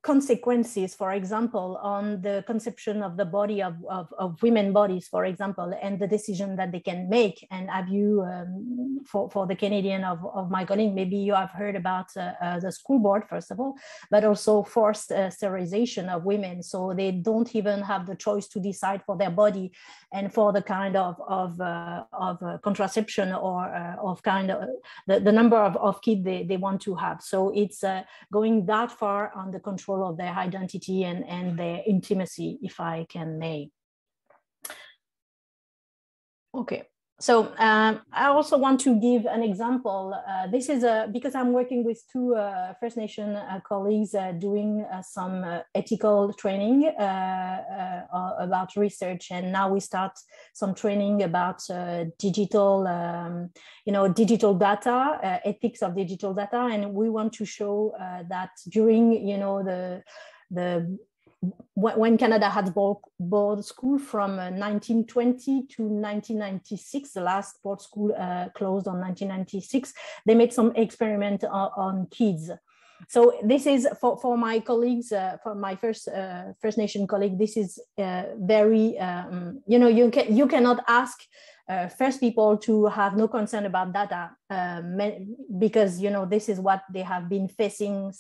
consequences, for example, on the conception of the body of women bodies, for example, and the decision that they can make. And have you, for the Canadian of my colleague, maybe you have heard about the school board, first of all, but also forced sterilization of women. So they don't even have the choice to decide for their body and for the kind of contraception or of kind of the number of kids they want to have. So it's going that far on the control of their identity and their intimacy, if I can name. Okay, so I also want to give an example. This is because I'm working with two First Nation colleagues doing some ethical training about research, and now we start some training about digital, you know, digital data, ethics of digital data, and we want to show that during, you know, when Canada had board school from 1920 to 1996, the last board school closed on 1996, they made some experiment on kids. So this is for my colleagues, for my First Nation colleague, this is very, you know, you cannot ask First People to have no concern about data because, you know, this is what they have been facing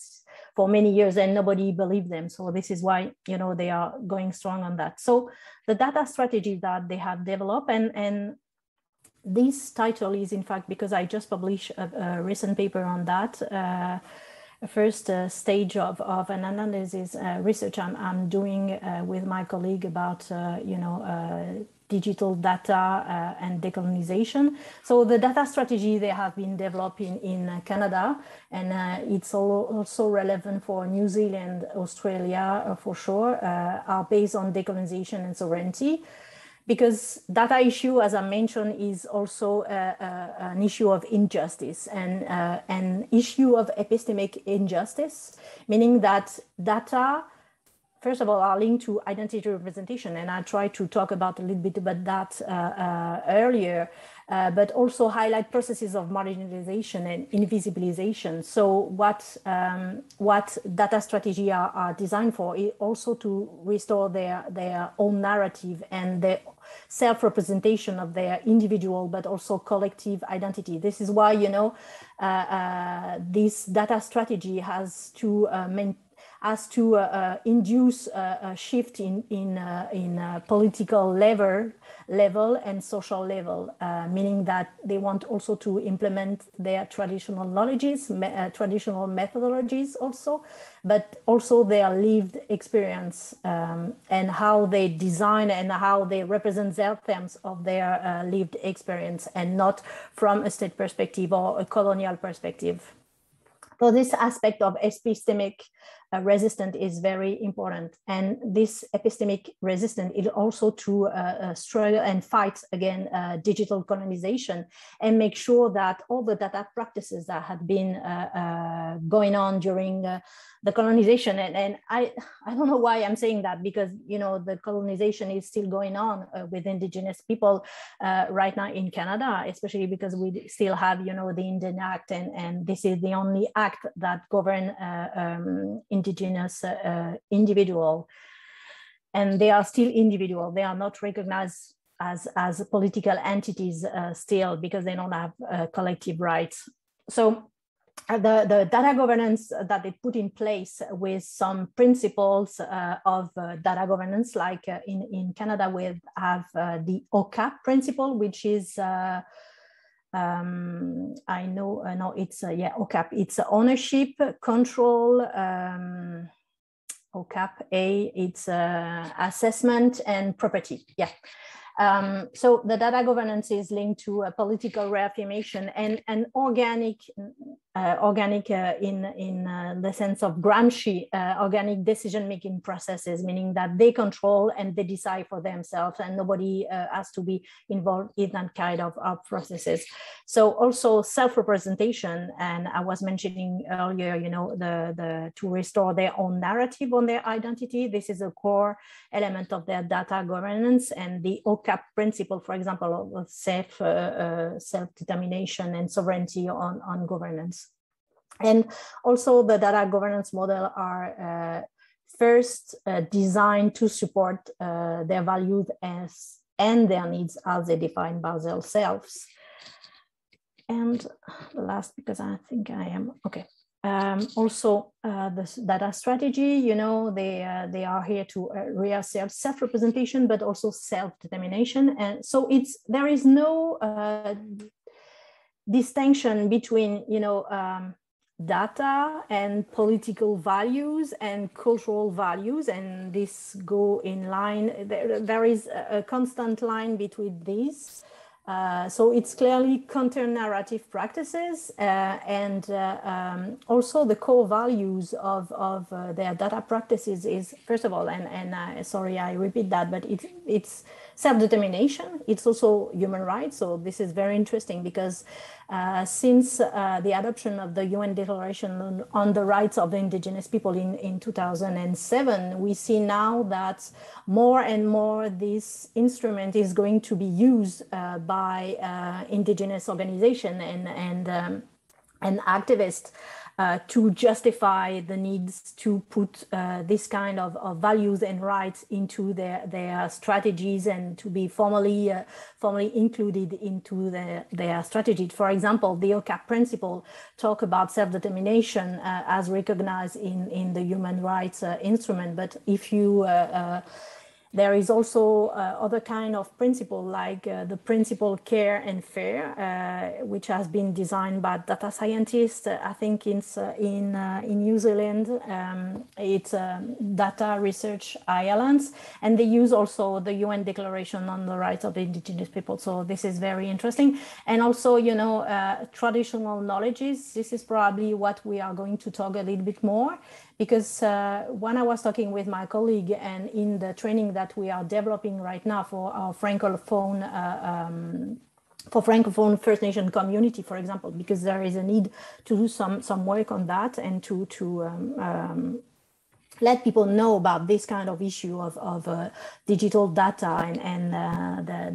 for many years and nobody believed them. So this is why, you know, they are going strong on that. So the data strategy that they have developed, and this title is, in fact, because I just published a recent paper on that, first stage of an analysis research I'm doing with my colleague about, you know, digital data and decolonization. So the data strategy they have been developing in Canada, and it's also relevant for New Zealand, Australia for sure, are based on decolonization and sovereignty. Because data issue, as I mentioned, is also an issue of injustice and an issue of epistemic injustice, meaning that data, first of all, are linked to identity representation, and I tried to talk about a little bit about that earlier, but also highlight processes of marginalization and invisibilization. So what data strategy are designed for is also to restore their own narrative and their self-representation of their individual but also collective identity. This is why, you know, this data strategy has to as to induce a shift in political level and social level, meaning that they want also to implement their traditional knowledges, traditional methodologies also, but also their lived experience and how they design and how they represent their terms of their lived experience, and not from a state perspective or a colonial perspective. So this aspect of epistemic resistance is very important. And this epistemic resistance is also to struggle and fight against digital colonization, and make sure that all the data practices that had been going on during the colonization, and I don't know why I'm saying that, because, you know, the colonization is still going on with indigenous people right now in Canada, especially because we still have, you know, the Indian Act, and this is the only act that governs indigenous individual, and they are still individual. They are not recognized as political entities still, because they don't have collective rights. So the data governance that they put in place with some principles of data governance, like in Canada we have the OCAP principle, which is I know it's OCAP. It's ownership, control, OCAP A, it's assessment and property. Yeah. So the data governance is linked to a political reaffirmation and organic in the sense of Gramsci, organic decision-making processes, meaning that they control and they decide for themselves, and nobody has to be involved in that kind of processes. So also self-representation, and I was mentioning earlier, you know, the to restore their own narrative on their identity. This is a core element of their data governance, and the OCAP principle, for example, of self-determination and sovereignty on governance. And also the data governance model are first designed to support their values and their needs as they defined by themselves. And the last, because I think I am, okay. Also, the data strategy, you know, they are here to reassert self-representation, but also self-determination. And so there is no distinction between, you know, data and political values and cultural values, and this go in line. There is a constant line between these. So it's clearly counter-narrative practices, and also the core values of their data practices is, first of all, and sorry I repeat that, but it's self-determination. It's also human rights. So this is very interesting, because since the adoption of the UN Declaration on the Rights of Indigenous People in 2007, we see now that more and more this instrument is going to be used by indigenous organizations and activists to justify the needs to put this kind of values and rights into their strategies, and to be formally included into their strategy. For example, the OCAP principle talk about self-determination as recognized in the human rights instrument. But if you there is also other kind of principle, like the principle care and fair, which has been designed by data scientists. I think it's in New Zealand. It's Data Research Alliance, and they use also the UN Declaration on the Rights of Indigenous People. So this is very interesting. And also, you know, traditional knowledges. This is probably what we are going to talk a little bit more, because when I was talking with my colleague, and in the training that we are developing right now for our Francophone First Nation community, for example, because there is a need to do some work on that, and to let people know about this kind of issue of digital data and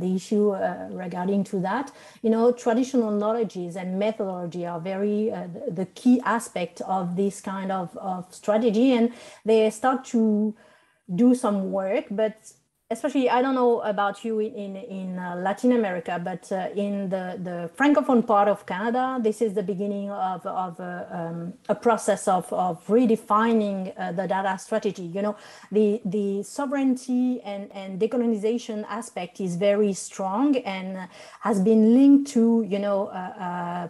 the issue regarding to that. You know, traditional knowledges and methodology are very the key aspect of this kind of strategy, and they start to do some work, but especially, I don't know about you in Latin America, but in the Francophone part of Canada, this is the beginning of a process of redefining the data strategy. You know, the sovereignty and decolonization aspect is very strong and has been linked to, you know,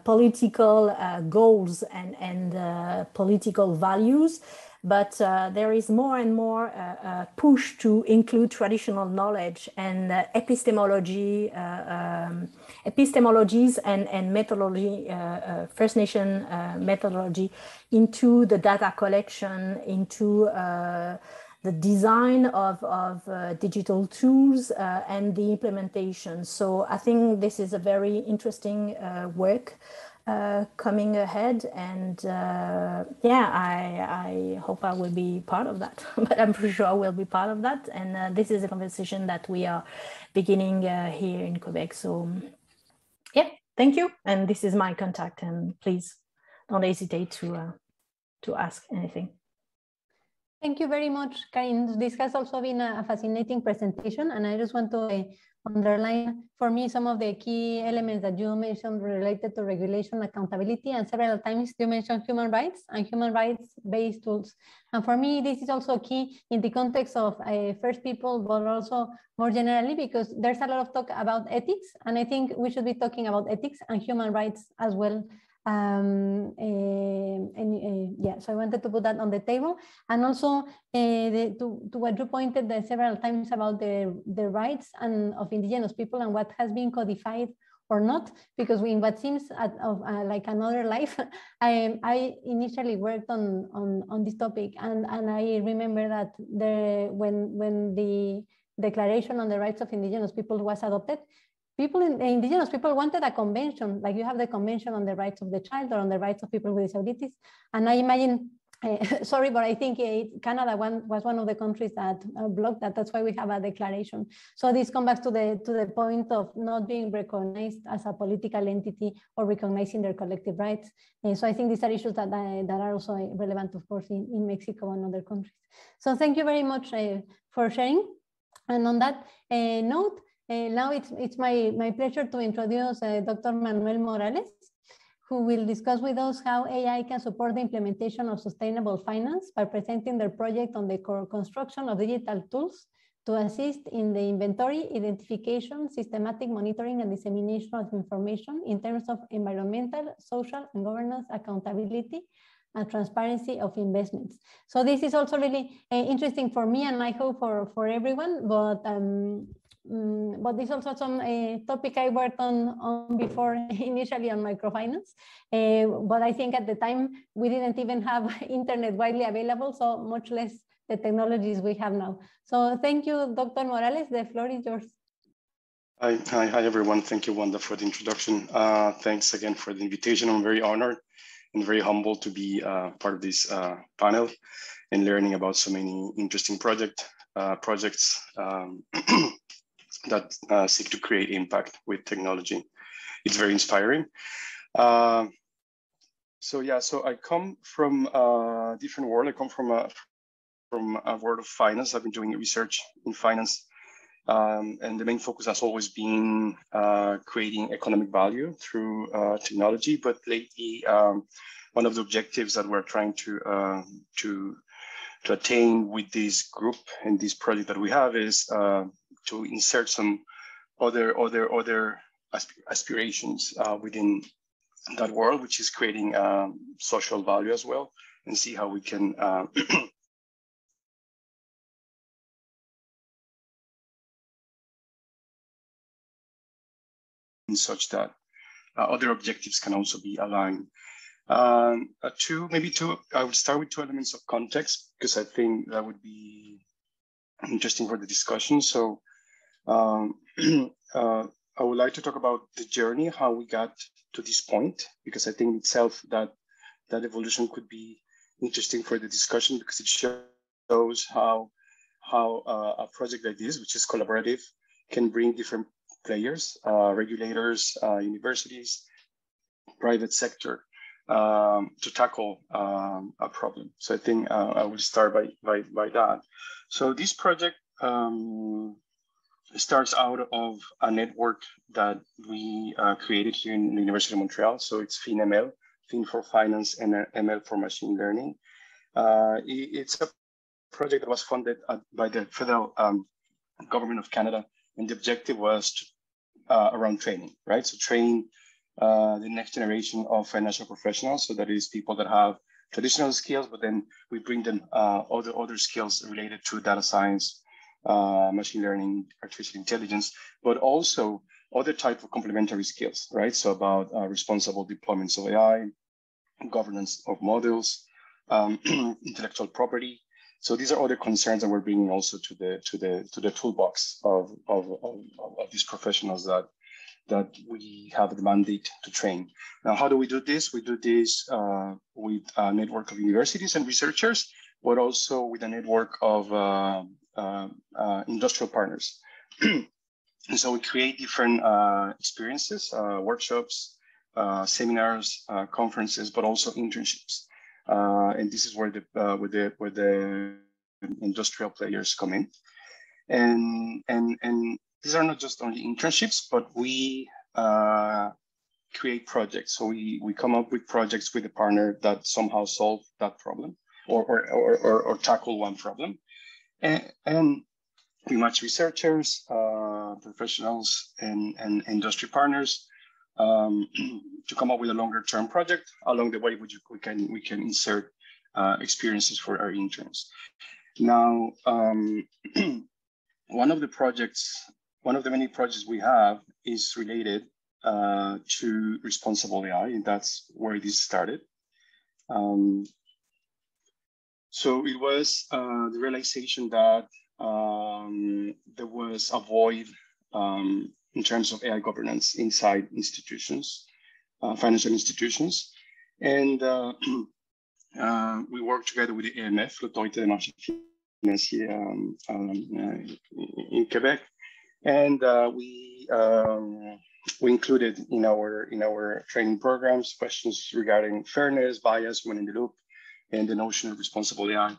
political goals and political values. But there is more and more push to include traditional knowledge and epistemologies and methodology, First Nation methodology into the data collection, into the design of digital tools and the implementation. So I think this is a very interesting work coming ahead, and yeah, I hope I will be part of that. But I'm pretty sure I will be part of that, and this is a conversation that we are beginning here in Quebec. So yeah, thank you, and this is my contact, and please don't hesitate to ask anything. Thank you very much, Karin. This has also been a fascinating presentation, and I just want to underline for me some of the key elements that you mentioned related to regulation, accountability, and several times you mentioned human rights and human rights-based tools. And for me, this is also key in the context of First People, but also more generally, because there's a lot of talk about ethics, and I think we should be talking about ethics and human rights as well. Yeah, so I wanted to put that on the table, and also to what you pointed several times about the rights of indigenous people and what has been codified or not, because in what seems like another life, I initially worked on this topic, and I remember that when the Declaration on the Rights of Indigenous People was adopted, indigenous people wanted a convention, like you have the Convention on the Rights of the Child or on the Rights of People with Disabilities. And I imagine, sorry, but I think Canada was one of the countries that blocked that. That's why we have a declaration. So this comes back to the point of not being recognized as a political entity or recognizing their collective rights. So I think these are issues that are also relevant, of course, in Mexico and other countries. So thank you very much for sharing. And on that note, now it's my pleasure to introduce Dr. Manuel Morales, who will discuss with us how AI can support the implementation of sustainable finance by presenting their project on the construction of digital tools to assist in the inventory, identification, systematic monitoring, and dissemination of information in terms of environmental, social, and governance accountability and transparency of investments. So this is also really interesting for me, and I hope for everyone, but this is also some topic I worked on before, initially on microfinance. But I think at the time we didn't even have internet widely available, so much less the technologies we have now. So thank you, Dr. Morales. The floor is yours. Hi everyone. Thank you, Wanda, for the introduction. Thanks again for the invitation. I'm very honored and very humbled to be part of this panel and learning about so many interesting projects that seek to create impact with technology. It's very inspiring. So I come from a different world. I come from a world of finance. I've been doing research in finance, and the main focus has always been creating economic value through technology. But lately, one of the objectives that we're trying to attain with this group and this project that we have is to insert some other aspirations within that world, which is creating social value as well, and see how we can such that other objectives can also be aligned. I would start with 2 elements of context, because I think that would be interesting for the discussion. So I would like to talk about the journey, how we got to this point, because I think itself that evolution could be interesting for the discussion, because it shows how a project like this, which is collaborative, can bring different players, regulators, universities, private sector, to tackle a problem. So I think I will start by that. So this project starts out of a network that we created here in the University of Montreal. So it's FinML, Fin for Finance, and ML for Machine Learning. It's a project that was funded by the federal government of Canada, and the objective was to, around training, right? So train the next generation of financial professionals. So that is people that have traditional skills, but then we bring them other skills related to data science, machine learning, artificial intelligence, but also other type of complementary skills, right? So about responsible deployments of AI, governance of models, intellectual property. So these are other concerns that we're bringing also to the toolbox of these professionals that we have the mandate to train. Now, how do we do this? We do this with a network of universities and researchers, but also with a network of industrial partners. And so we create different experiences, workshops, seminars, conferences, but also internships. And this is where the industrial players come in. And these are not just only internships, but we create projects. So we come up with projects with a partner that somehow solve that problem or tackle one problem. And we match researchers, professionals, and industry partners to come up with a longer term project. Along the way, we can insert experiences for our interns. Now, one of the many projects we have is related to responsible AI, and that's where this started. So it was the realization that there was a void in terms of AI governance inside institutions, financial institutions. And we worked together with the AMF, l'Autorité des marchés financiers in Quebec. And we included in our training programs questions regarding fairness, bias, human in the loop, and the notion of responsible AI.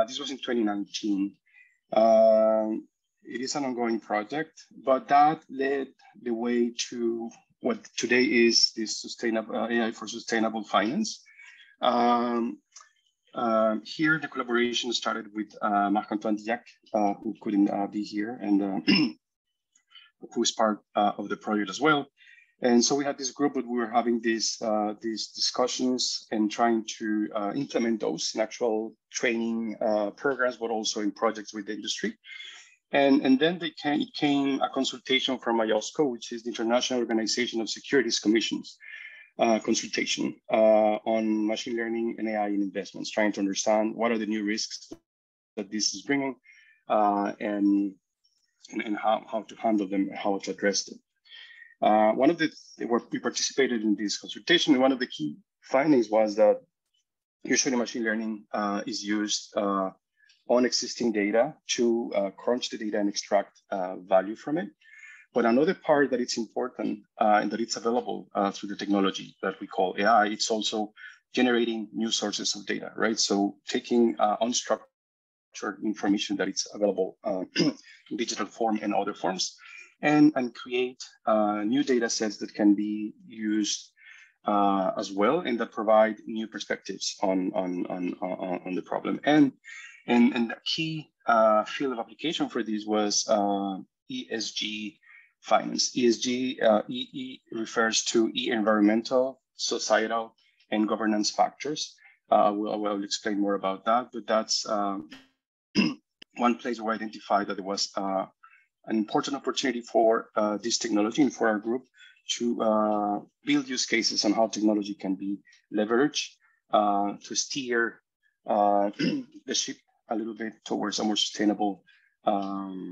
This was in 2019. It is an ongoing project, but that led the way to what today is this sustainable AI for sustainable finance. Here, the collaboration started with Marc-Antoine Dillac, who couldn't be here, and who is part of the project as well. And so we had this group, but we were having these discussions and trying to implement those in actual training programs, but also in projects with the industry. And then it came a consultation from IOSCO, which is the International Organization of Securities Commissions, consultation on machine learning and AI in investments, trying to understand what are the new risks that this is bringing and how to handle them, how to address them. We participated in this consultation, and one of the key findings was that usually machine learning is used on existing data to crunch the data and extract value from it. But another part that it's important and that it's available through the technology that we call AI, it's also generating new sources of data, right? So taking unstructured information that it's available in digital form and other forms, and create new data sets that can be used as well, and that provide new perspectives on the problem. And the key field of application for this was ESG finance. ESG, E refers to environmental, societal, and governance factors. I will explain more about that, but that's one place where I identified that there was an important opportunity for this technology and for our group to build use cases on how technology can be leveraged to steer the ship a little bit towards a more sustainable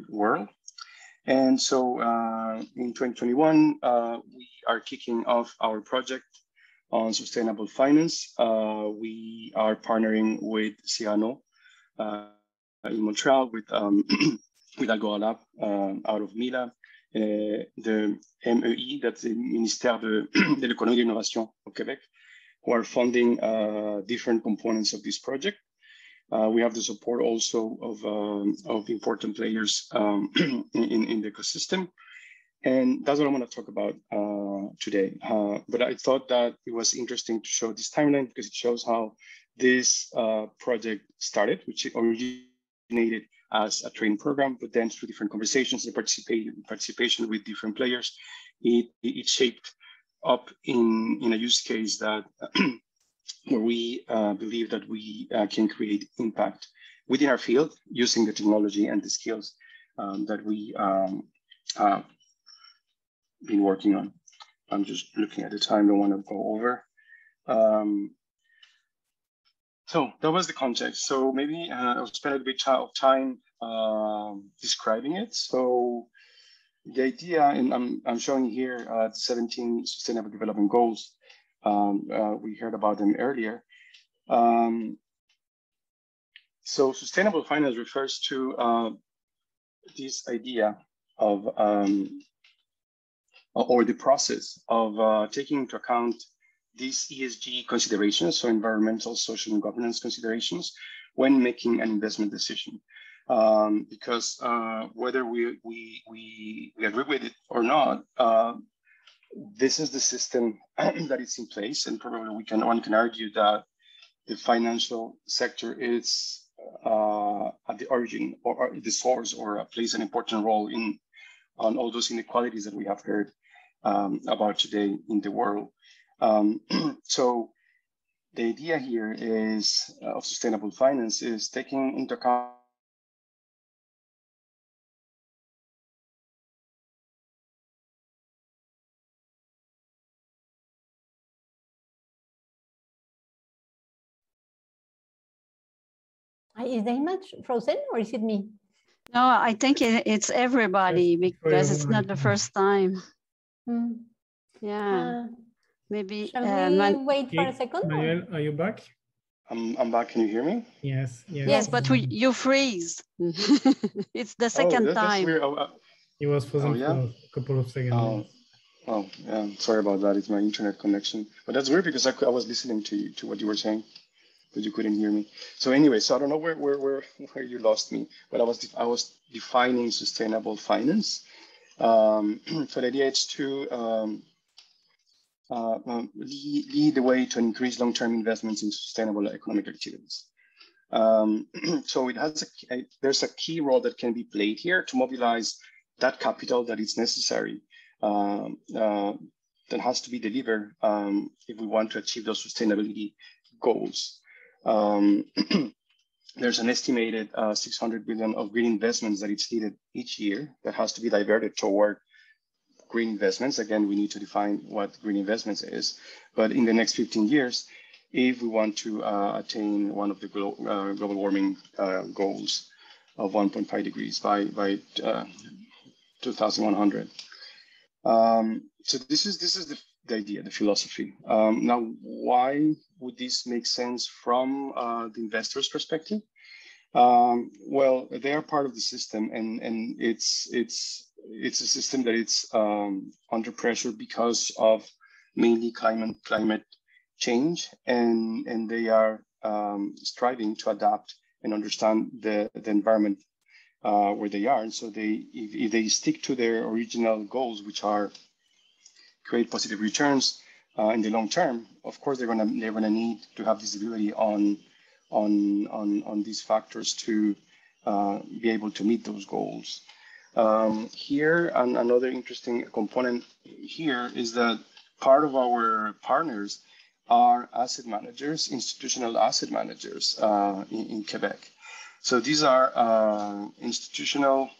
world. And so in 2021, we are kicking off our project on sustainable finance. We are partnering with Cyrano in Montreal, with Agora Lab out of Mila, the MEI, that's the Ministère de l'Économie et de l'Innovation of Quebec, who are funding different components of this project. We have the support also of important players in the ecosystem. And that's what I'm going to talk about today. But I thought that it was interesting to show this timeline because it shows how this project started, which originated as a training program, but then through different conversations and participation with different players, it shaped up in a use case that where we believe that we can create impact within our field using the technology and the skills that we have been working on. I'm just looking at the time, don't want to go over. So that was the context. So maybe I'll spend a bit of time describing it. So the idea, and I'm showing here the 17 Sustainable Development Goals. We heard about them earlier. So sustainable finance refers to this idea of, or the process of taking into account these ESG considerations, so environmental, social, and governance considerations, when making an investment decision. Because whether we agree with it or not, this is the system that is in place, and probably one can argue that the financial sector is at the origin or the source, or plays an important role on all those inequalities that we have heard about today in the world. So the idea here is of sustainable finance is taking into account Is the image frozen or is it me? No, I think it's everybody because it's not the first time. Yeah, maybe. Shall we wait for a second? Manuel, are you back? I'm back. Can you hear me? Yes. Yes, but you freeze. It's the second time. Weird. It was frozen for a couple of seconds. Oh, yeah. Sorry about that. It's my internet connection. But that's weird because I was listening to what you were saying, but you couldn't hear me. So anyway, so I don't know where you lost me, but I was defining sustainable finance. So the idea is to lead the way to increase long-term investments in sustainable economic activities. So it has there's a key role that can be played here to mobilize that capital that is necessary, that has to be delivered if we want to achieve those sustainability goals. There's an estimated 600 billion of green investments that it's needed each year that has to be diverted toward green investments. Again, we need to define what green investments is, but in the next 15 years, if we want to attain one of the global warming goals of 1.5 degrees by 2100. So this is the idea, the philosophy. Now, why would this make sense from the investor's perspective? Well, they are part of the system, and it's a system that it's under pressure because of mainly climate change, and they are striving to adapt and understand the environment where they are. And so if they stick to their original goals, which are create positive returns in the long term, of course they're gonna need to have visibility on these factors to be able to meet those goals. Here, another interesting component here is that part of our partners are asset managers, institutional asset managers in Quebec. So these are institutional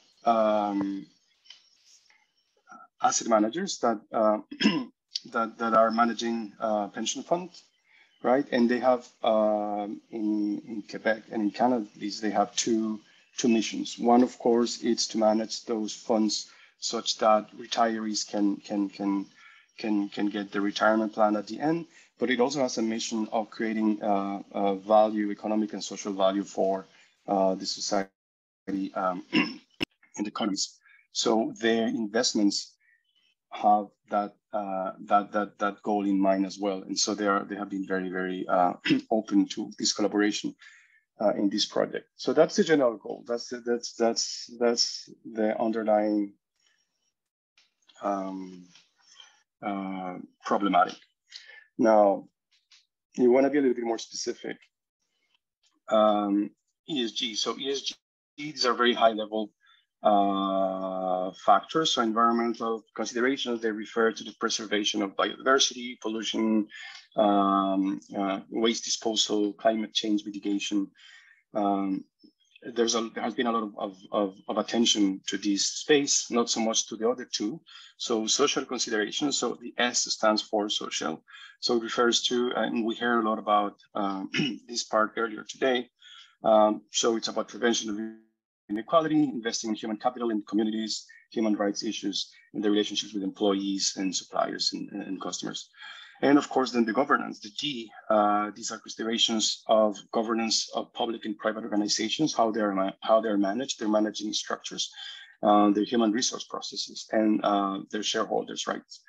asset managers that that are managing pension funds, right? And they have in Quebec and in Canada, they have two missions. One, of course, is to manage those funds such that retirees can get the retirement plan at the end. But it also has a mission of creating value, economic and social value for the society and the economies. So their investments have that goal in mind as well, and so they have been very open to this collaboration in this project. So that's the general goal. That's the underlying problematic. Now, you want to be a little bit more specific. ESG. So ESG, these are very high level factors. So environmental considerations, they refer to the preservation of biodiversity, pollution, waste disposal, climate change mitigation. There has been a lot of attention to this space, not so much to the other two. So social considerations, so the S stands for social. So it refers to, and we heard a lot about this part earlier today. So it's about prevention of inequality, investing in human capital in communities, human rights issues, and the relationships with employees and suppliers and customers. And of course, then the governance, the G, these are considerations of governance of public and private organizations, how they're managed, their managing structures, their human resource processes, and their shareholders' rights,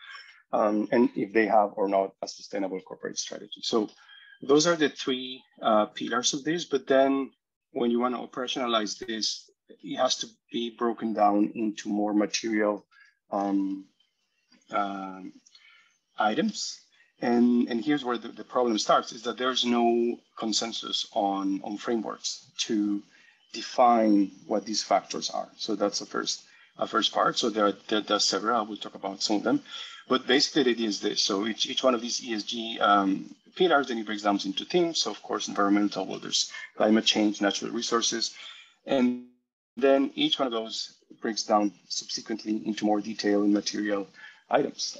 and if they have or not a sustainable corporate strategy. So those are the three pillars of this, but then when you want to operationalize this, it has to be broken down into more material items. And here's where the problem starts, is that there's no consensus on frameworks to define what these factors are. So that's the first part. So there are several, we'll talk about some of them. But basically the idea is this. So each one of these ESG pillars, then it breaks down into themes. So of course, environmental, well, there's climate change, natural resources. And then each one of those breaks down subsequently into more detailed and material items.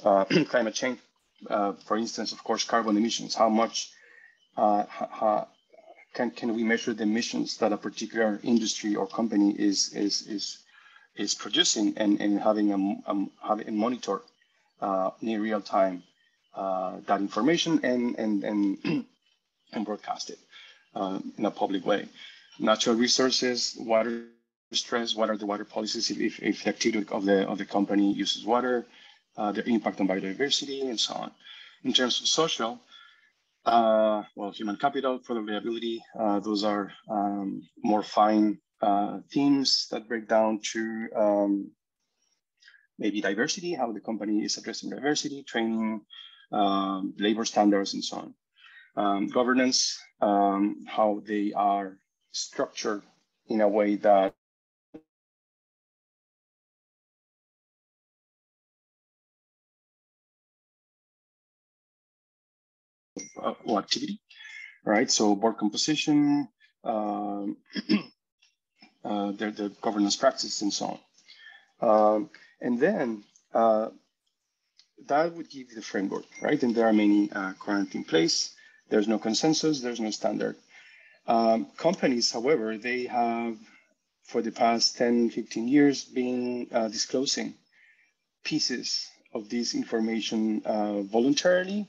Climate change, for instance, of course, carbon emissions. How much can we measure the emissions that a particular industry or company is producing, and having a monitor in real time that information and broadcast it in a public way. Natural resources, water stress. What are the water policies if the activity of the company uses water? Their impact on biodiversity, and so on. In terms of social, well, human capital, product reliability, those are more fine themes that break down to maybe diversity, how the company is addressing diversity, training, labor standards, and so on. Governance, how they are structured in a way that activity, right? So board composition, their governance practices, and so on. And then that would give you the framework, right? And there are many currently in place. There's no consensus, there's no standard. Companies, however, they have, for the past 10, 15 years, been disclosing pieces of this information voluntarily.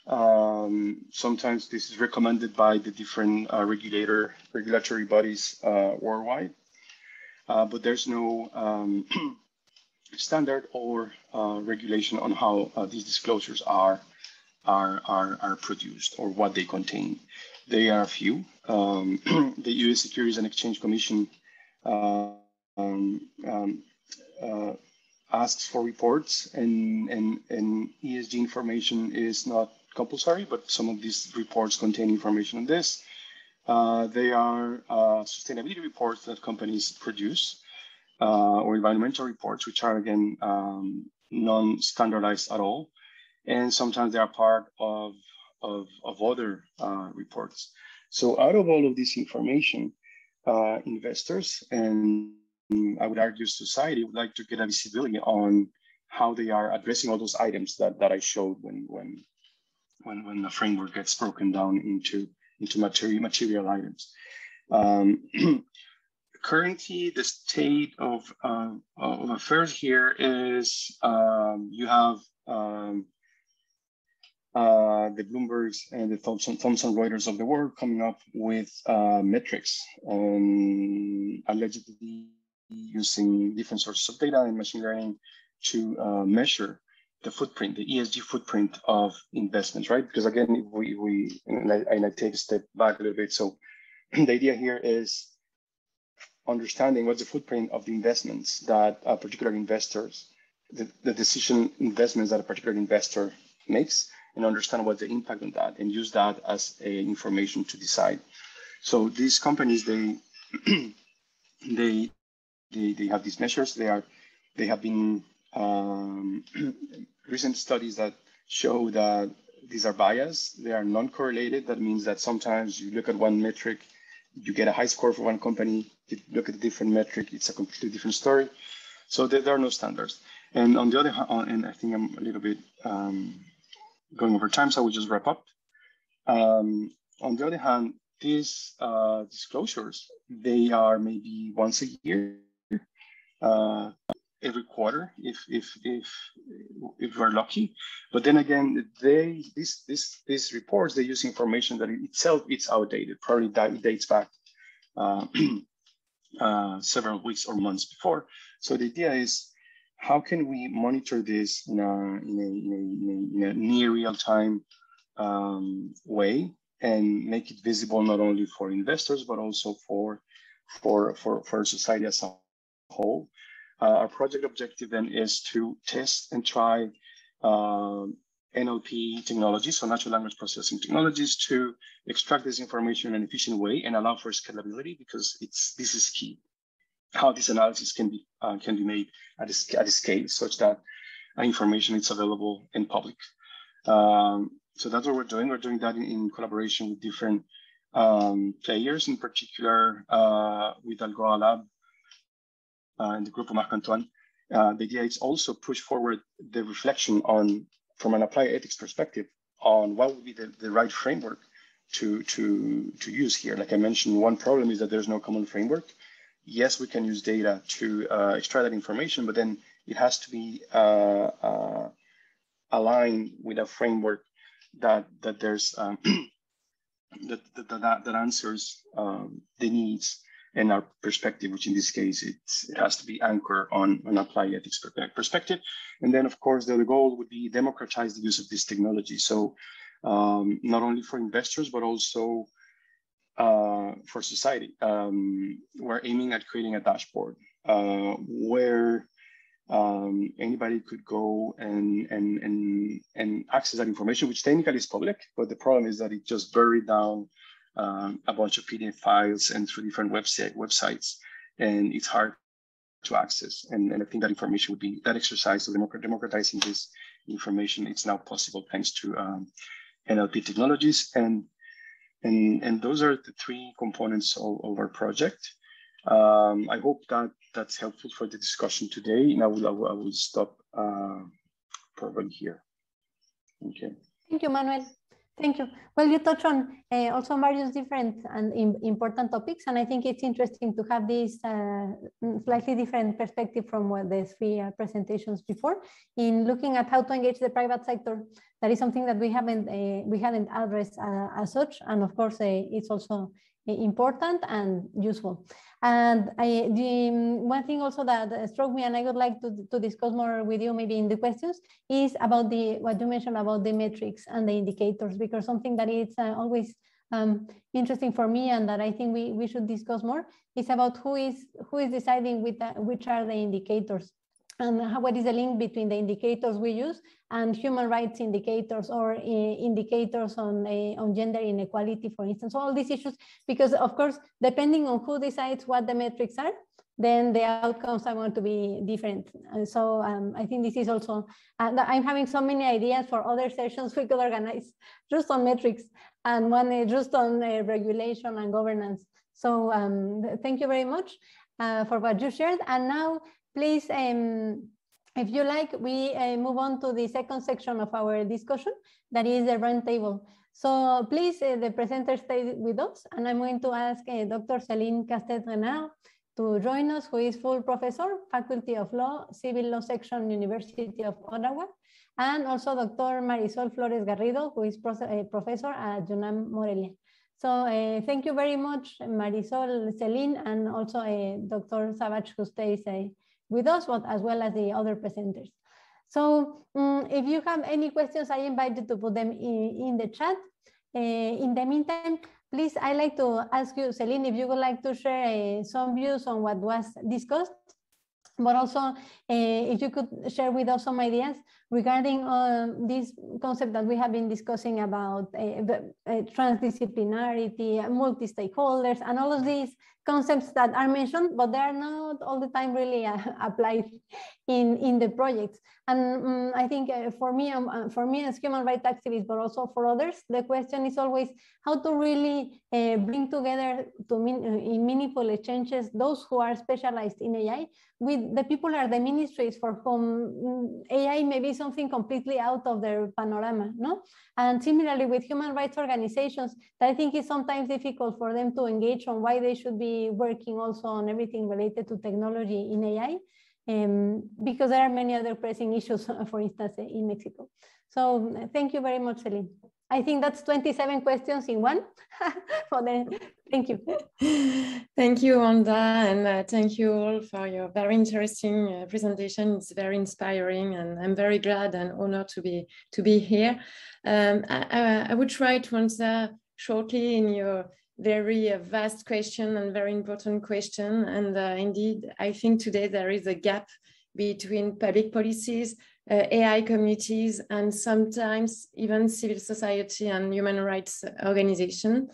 Sometimes this is recommended by the different regulatory bodies worldwide, but there's no standard or regulation on how these disclosures are produced or what they contain. They are few. The U.S. Securities and Exchange Commission asks for reports, and ESG information is not compulsory, but some of these reports contain information on this. They are sustainability reports that companies produce, or environmental reports, which are, again, non-standardized at all. And sometimes they are part of other reports. So out of all of this information, investors, and I would argue society, would like to get a visibility on how they are addressing all those items that I showed when the framework gets broken down into material items. Currently, the state of affairs here is you have the Bloombergs and the Thomson Reuters of the world coming up with metrics, allegedly using different sources of data and machine learning to measure the footprint, the ESG footprint of investments, right? Because again, if we and I take a step back a little bit. So the idea here is understanding what's the footprint of the investments that a particular investors, the decision investments that a particular investor makes, and understand what's the impact on that, and use that as a information to decide. So these companies, they have these measures. They have been recent studies that show that these are biased. They are non-correlated. That means that sometimes you look at one metric, you get a high score for one company. You look at a different metric, it's a completely different story. So there are no standards. And on the other hand, and I think I'm a little bit going over time, so I will just wrap up. On the other hand, these disclosures, they are maybe once a year, every quarter, if we're lucky. But then again, these reports, they use information that itself it's outdated. Probably dates back several weeks or months before. So the idea is, how can we monitor this in a near real-time way and make it visible not only for investors but also for society as a whole? Our project objective then is to test and try NLP technologies, so natural language processing technologies, to extract this information in an efficient way and allow for scalability, because this is key. How this analysis can be made at a scale such that information is available in public. So that's what we're doing. We're doing that in collaboration with different players, in particular with Algoa Lab and the group of Marc-Antoine. The idea is also push forward the reflection on, from an applied ethics perspective, on what would be the right framework to use here. Like I mentioned, one problem is that there's no common framework. Yes, we can use data to extract that information, but then it has to be aligned with a framework that there's that answers the needs and our perspective, which in this case it has to be anchored on an applied ethics perspective. And then, of course, the goal would be democratize the use of this technology. So not only for investors but also for society. We're aiming at creating a dashboard where anybody could go and access that information, which technically is public, but the problem is that it just buried down a bunch of PDF files and through different websites, and it's hard to access. And I think that information would be, that exercise of democratizing this information, it's now possible thanks to NLP technologies. And those are the three components of our project. I hope that that's helpful for the discussion today. And I will stop probably here. Okay. Thank you, Manuel. Thank you. Well, you touched on also various different and important topics, and I think it's interesting to have this slightly different perspective from what the three presentations before, in looking at how to engage the private sector. That is something that we haven't addressed as such, and of course it's also important and useful. And the one thing also that struck me, and I would like to discuss more with you maybe in the questions, is about what you mentioned about the metrics and the indicators, because something that is always interesting for me and that I think we should discuss more is about who is deciding which are the indicators, and what is the link between the indicators we use and human rights indicators, or indicators on gender inequality, for instance, all these issues, because of course, depending on who decides what the metrics are, then the outcomes are going to be different. And so I think this is also, I'm having so many ideas for other sessions we could organize just on metrics, and one just on regulation and governance. So thank you very much for what you shared. And now, please, if you like, we move on to the second section of our discussion, that is the roundtable. So please, the presenter stay with us, and I'm going to ask Dr. Céline Castet-Renard to join us, who is full professor, Faculty of Law, Civil Law Section, University of Ottawa, and also Dr. Marisol Flores Garrido, who is professor at UNAM Morelia. So thank you very much, Marisol, Céline, and also Dr. Savage, who stays with us, as well as the other presenters. So if you have any questions, I invite you to put them in the chat. In the meantime, please, I'd like to ask you, Celine, if you would like to share some views on what was discussed, but also if you could share with us some ideas regarding this concept that we have been discussing about transdisciplinarity, multi-stakeholders, and all of these concepts that are mentioned, but they are not all the time really applied in the projects. And I think for me as human rights activist, but also for others, the question is always how to really bring together in meaningful exchanges those who are specialized in AI with the people or the ministries for whom AI may be something completely out of their panorama, no? And similarly with human rights organizations, that I think is sometimes difficult for them to engage on why they should be working also on everything related to technology in AI, because there are many other pressing issues, for instance, in Mexico. So thank you very much, Celine. I think that's 27 questions in one. Thank you. Thank you, Wanda, and thank you all for your very interesting presentation. It's very inspiring, and I'm very glad and honored to be here. I would try to answer shortly in your very vast question and very important question. And indeed, I think today there is a gap between public policies, AI communities, and sometimes even civil society and human rights organizations.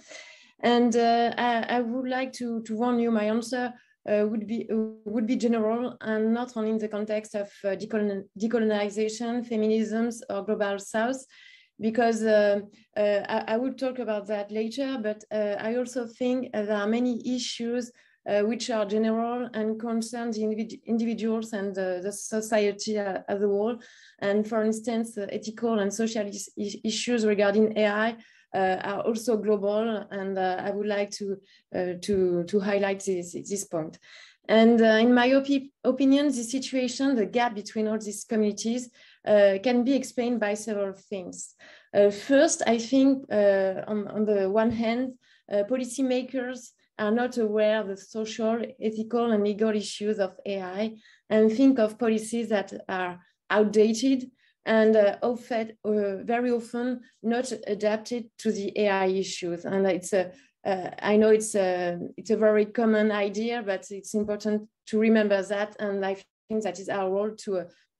And I would like to warn you, my answer would be general and not only in the context of decolonization, feminisms, or global south, because I will talk about that later, but I also think there are many issues which are general and concern the individuals and the society as a whole. And for instance, ethical and social issues regarding AI are also global, and I would like to highlight this point. And in my opinion, the situation, the gap between all these communities can be explained by several things. First, I think on the one hand, policymakers are not aware of the social, ethical, and legal issues of AI and think of policies that are outdated and very often not adapted to the AI issues. And I know it's a very common idea, but it's important to remember that, and I think that is our role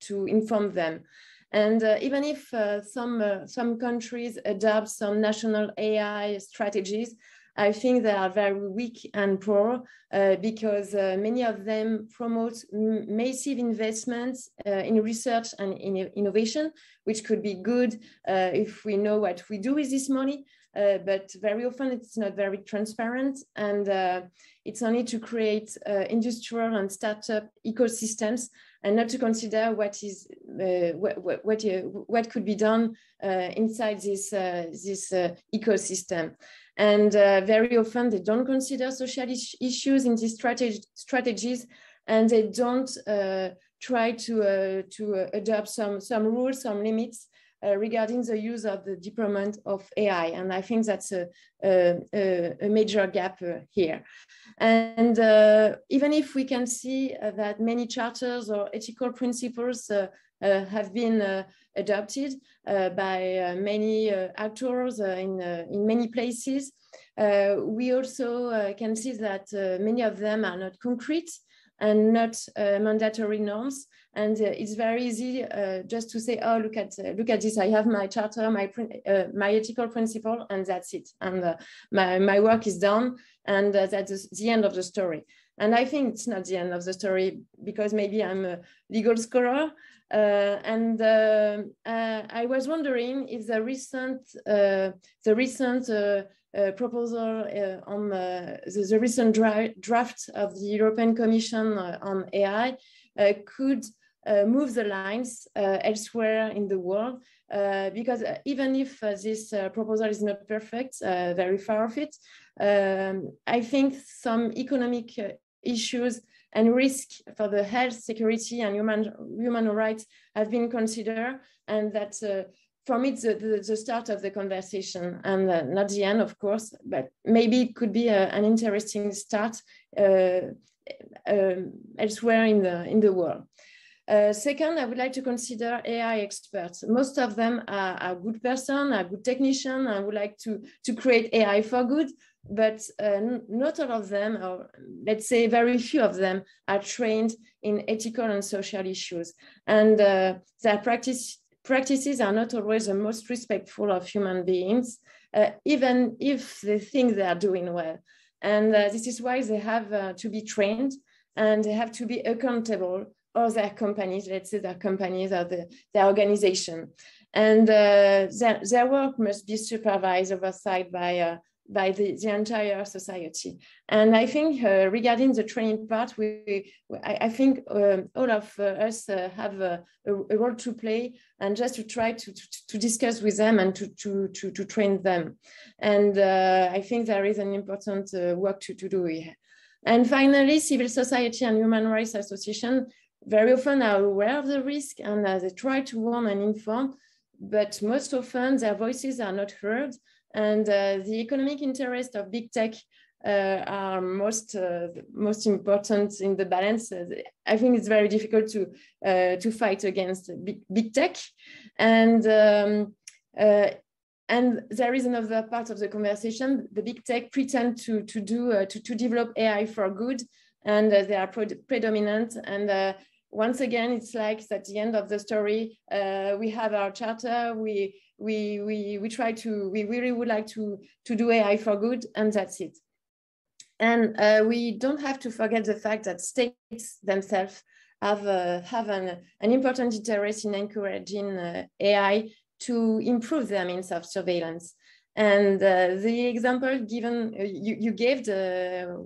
to inform them. And even if some countries adopt some national AI strategies, I think they are very weak and poor because many of them promote massive investments in research and in innovation, which could be good if we know what we do with this money. But very often it's not very transparent, and it's only to create industrial and startup ecosystems and not to consider what could be done inside this ecosystem. And very often they don't consider social issues in these strategies, and they don't try to adopt some rules, some limits regarding the use of the deployment of AI. And I think that's a major gap here. And even if we can see that many charters or ethical principles have been adopted by many actors in many places, we also can see that many of them are not concrete and not mandatory norms. And it's very easy just to say, oh, look at this. I have my charter, my ethical principle, and that's it. And my work is done, and that's the end of the story. And I think it's not the end of the story, because maybe I'm a legal scholar. And I was wondering if the recent proposal on the recent draft of the European Commission on AI could move the lines elsewhere in the world, because even if this proposal is not perfect, very far of it, I think some economic issues and risk for the health, security, and human rights have been considered, and that for me it's the start of the conversation, and not the end, of course, but maybe it could be an interesting start elsewhere in the world. Second, I would like to consider AI experts. Most of them are good person, are good technician, and would like to create AI for good, but not all of them, or let's say very few of them, are trained in ethical and social issues. And their practices are not always the most respectful of human beings, even if they think they are doing well. And this is why they have to be trained, and they have to be accountable, or their companies, let's say their companies or their organization. And their work must be supervised, oversight by the entire society. And I think regarding the training part, I think all of us have a role to play, and just to try to discuss with them and to train them. And I think there is an important work to do here. And finally, civil society and human rights associations very often are aware of the risk, and they try to warn and inform, but most often their voices are not heard. And the economic interests of big tech are most important in the balance. I think it's very difficult to fight against big tech. And there is another part of the conversation. The big tech pretend to develop AI for good, and they are predominant. And once again, it's like at the end of the story, we have our charter, we really would like to do AI for good, and that's it. And we don't have to forget the fact that states themselves have an important interest in encouraging AI to improve their means of surveillance. And the example given, you gave,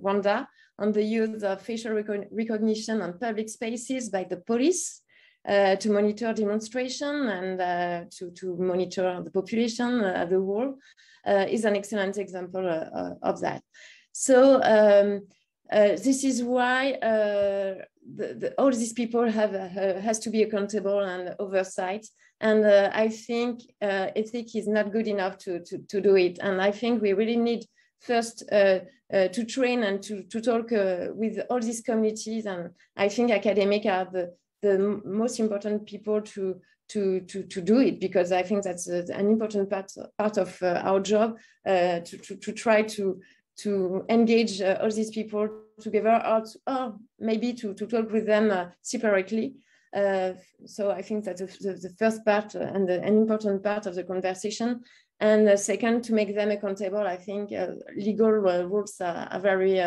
Wanda, on the use of facial recognition on public spaces by the police to monitor demonstration and to monitor the population as a whole, is an excellent example of that. So this is why all these people has to be accountable and oversight. And I think ethics is not good enough to do it. And I think we really need first to train and to talk with all these communities. And I think academics are the most important people to do it, because I think that's an important part of our job, to try to engage all these people together, or maybe to talk with them separately. So I think that's the first part and an important part of the conversation. And second, to make them accountable, I think legal rules are very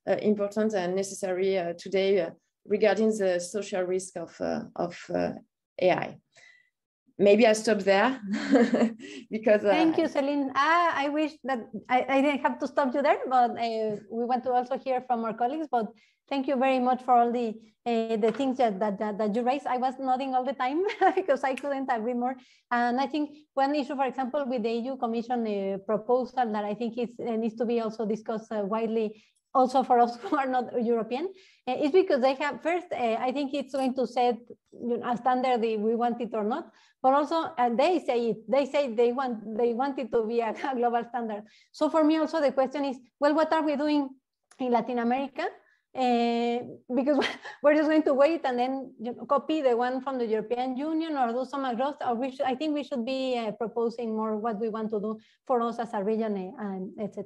important and necessary today regarding the social risk of AI. Maybe I stop there because thank you, Celine. I wish that I didn't have to stop you there, but we want to also hear from our colleagues. But thank you very much for all the things that you raised. I was nodding all the time because I couldn't agree more. And I think one issue, for example, with the EU Commission proposal that I think needs to be also discussed widely, also for us who are not European, is because they have first, I think it's going to set a standard if we want it or not, but also they say they want it to be a global standard. So for me also the question is, well, what are we doing in Latin America? Because we're just going to wait and then copy the one from the European Union or do some across, or I think we should be proposing more what we want to do for us as a region, etc.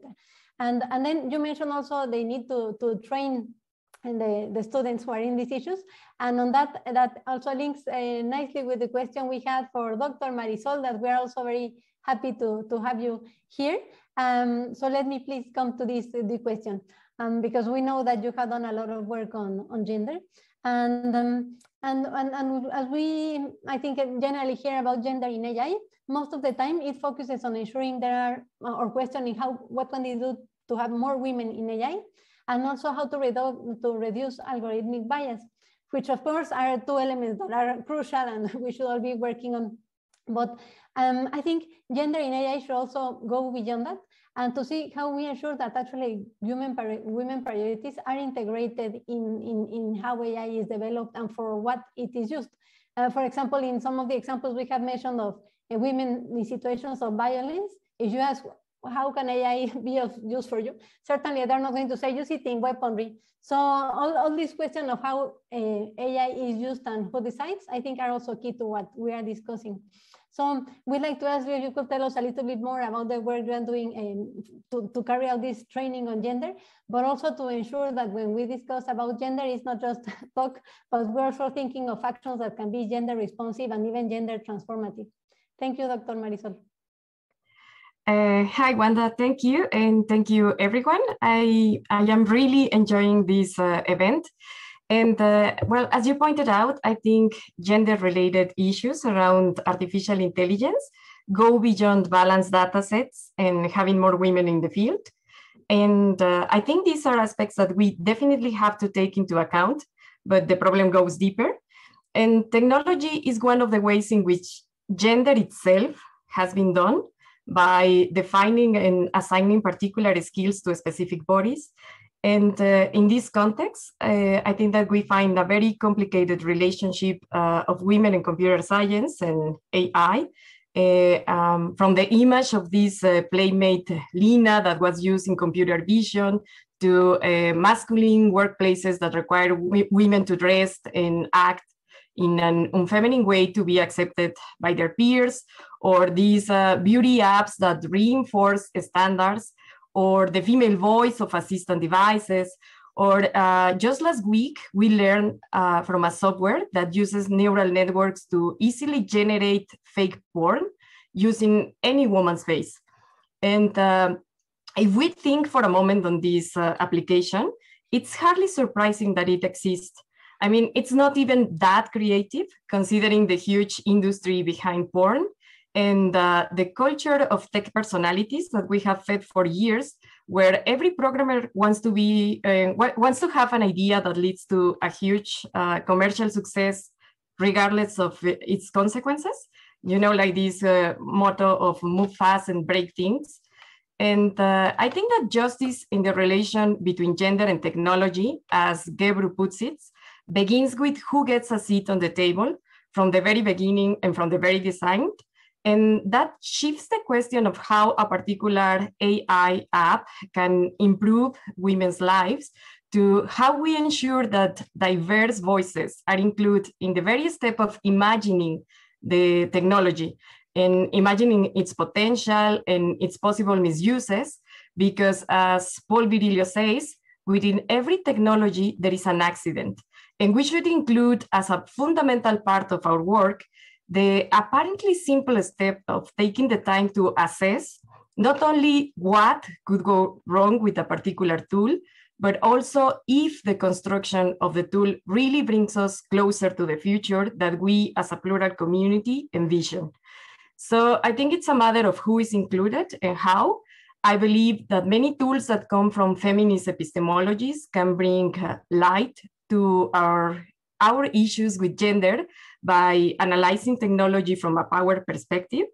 And then you mentioned also they need to train the students who are in these issues. And on that also links nicely with the question we had for Dr. Marisol, that we're also very happy to have you here. So let me please come to the question, because we know that you have done a lot of work on gender. And as we, I think, generally hear about gender in AI, most of the time it focuses on ensuring there are, or questioning what can they do to have more women in AI, and also how to reduce algorithmic bias, which of course are two elements that are crucial and we should all be working on. But I think gender in AI should also go beyond that, and to see how we ensure that actually women priorities are integrated in how AI is developed and for what it is used. For example, in some of the examples we have mentioned of women in situations of violence, if you ask how can AI be of use for you? Certainly, they're not going to say use it in weaponry. So all these questions of how AI is used and who decides, I think are also key to what we are discussing. So we'd like to ask you if you could tell us a little bit more about the work you're doing to carry out this training on gender, but also to ensure that when we discuss about gender, it's not just talk, but we're also thinking of actions that can be gender responsive and even gender transformative. Thank you, Dr. Marisol. Hi, Wanda, thank you. And thank you, everyone. I am really enjoying this event. And well, as you pointed out, I think gender-related issues around artificial intelligence go beyond balanced data sets and having more women in the field. And I think these are aspects that we definitely have to take into account, but the problem goes deeper. And technology is one of the ways in which gender itself has been done by defining and assigning particular skills to specific bodies. And in this context, I think that we find a very complicated relationship of women in computer science and AI. From the image of this playmate Lina that was used in computer vision to masculine workplaces that require women to dress and act in an unfeminine way to be accepted by their peers, or these beauty apps that reinforce standards, or the female voice of assistant devices, or just last week, we learned from a software that uses neural networks to easily generate fake porn using any woman's face. And if we think for a moment on this application, it's hardly surprising that it exists. I mean, it's not even that creative, considering the huge industry behind porn and the culture of tech personalities that we have fed for years, where every programmer wants to have an idea that leads to a huge commercial success, regardless of its consequences. You know, like this motto of move fast and break things. And I think that justice in the relation between gender and technology, as Gebru puts it, begins with who gets a seat on the table from the very beginning and from the very design. And that shifts the question of how a particular AI app can improve women's lives to how we ensure that diverse voices are included in the very step of imagining the technology and imagining its potential and its possible misuses. Because as Paul Virilio says, within every technology, there is an accident. And we should include as a fundamental part of our work the apparently simple step of taking the time to assess not only what could go wrong with a particular tool, but also if the construction of the tool really brings us closer to the future that we as a plural community envision. So I think it's a matter of who is included and how. I believe that many tools that come from feminist epistemologies can bring light to our issues with gender by analyzing technology from a power perspective.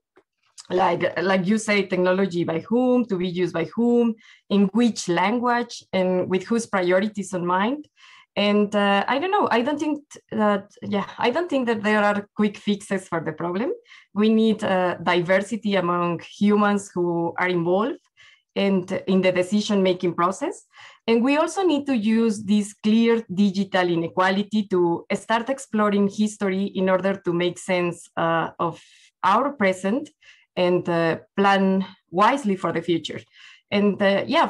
Like you say, technology by whom, to be used by whom, in which language, and with whose priorities in mind. And I don't know, I don't think that there are quick fixes for the problem. We need diversity among humans who are involved and in the decision-making process. And we also need to use this clear digital inequality to start exploring history in order to make sense of our present and plan wisely for the future. And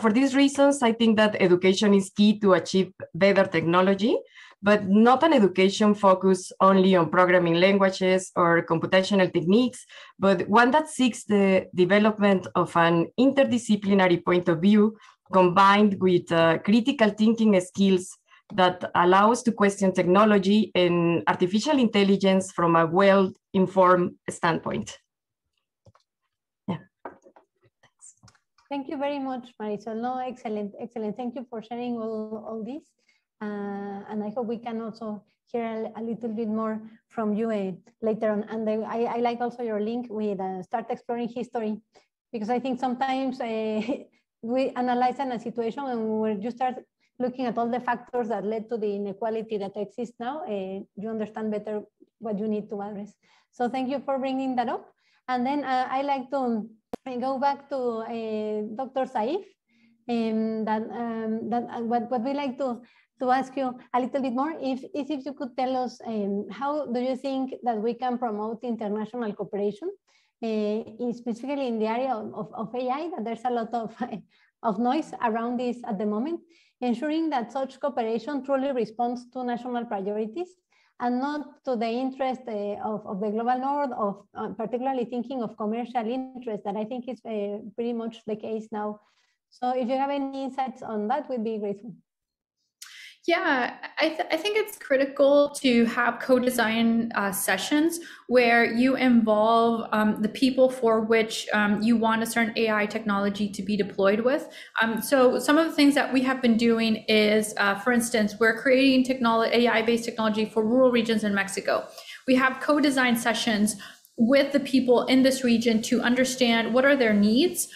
for these reasons, I think that education is key to achieve better technology, but not an education focused only on programming languages or computational techniques, but one that seeks the development of an interdisciplinary point of view combined with critical thinking skills that allow us to question technology and artificial intelligence from a well-informed standpoint. Thank you very much, Marisol. No, excellent, excellent. Thank you for sharing all this. And I hope we can also hear a little bit more from you later on. And I like also your link with start exploring history, because I think sometimes we analyze a situation and when you start looking at all the factors that led to the inequality that exists now, you understand better what you need to address. So thank you for bringing that up. And then I like to I go back to Dr. Saif. What we like to ask you a little bit more, if you could tell us how do you think that we can promote international cooperation, specifically in the area of AI, that there's a lot of noise around this at the moment, ensuring that such cooperation truly responds to national priorities and not to the interest of the global north, of particularly thinking of commercial interest, that I think is pretty much the case now. So if you have any insights on that, we'd be grateful. Yeah, I think it's critical to have co-design sessions where you involve the people for which you want a certain AI technology to be deployed with. So some of the things that we have been doing is, for instance, we're creating AI-based technology for rural regions in Mexico. We have co-design sessions with the people in this region to understand what are their needs,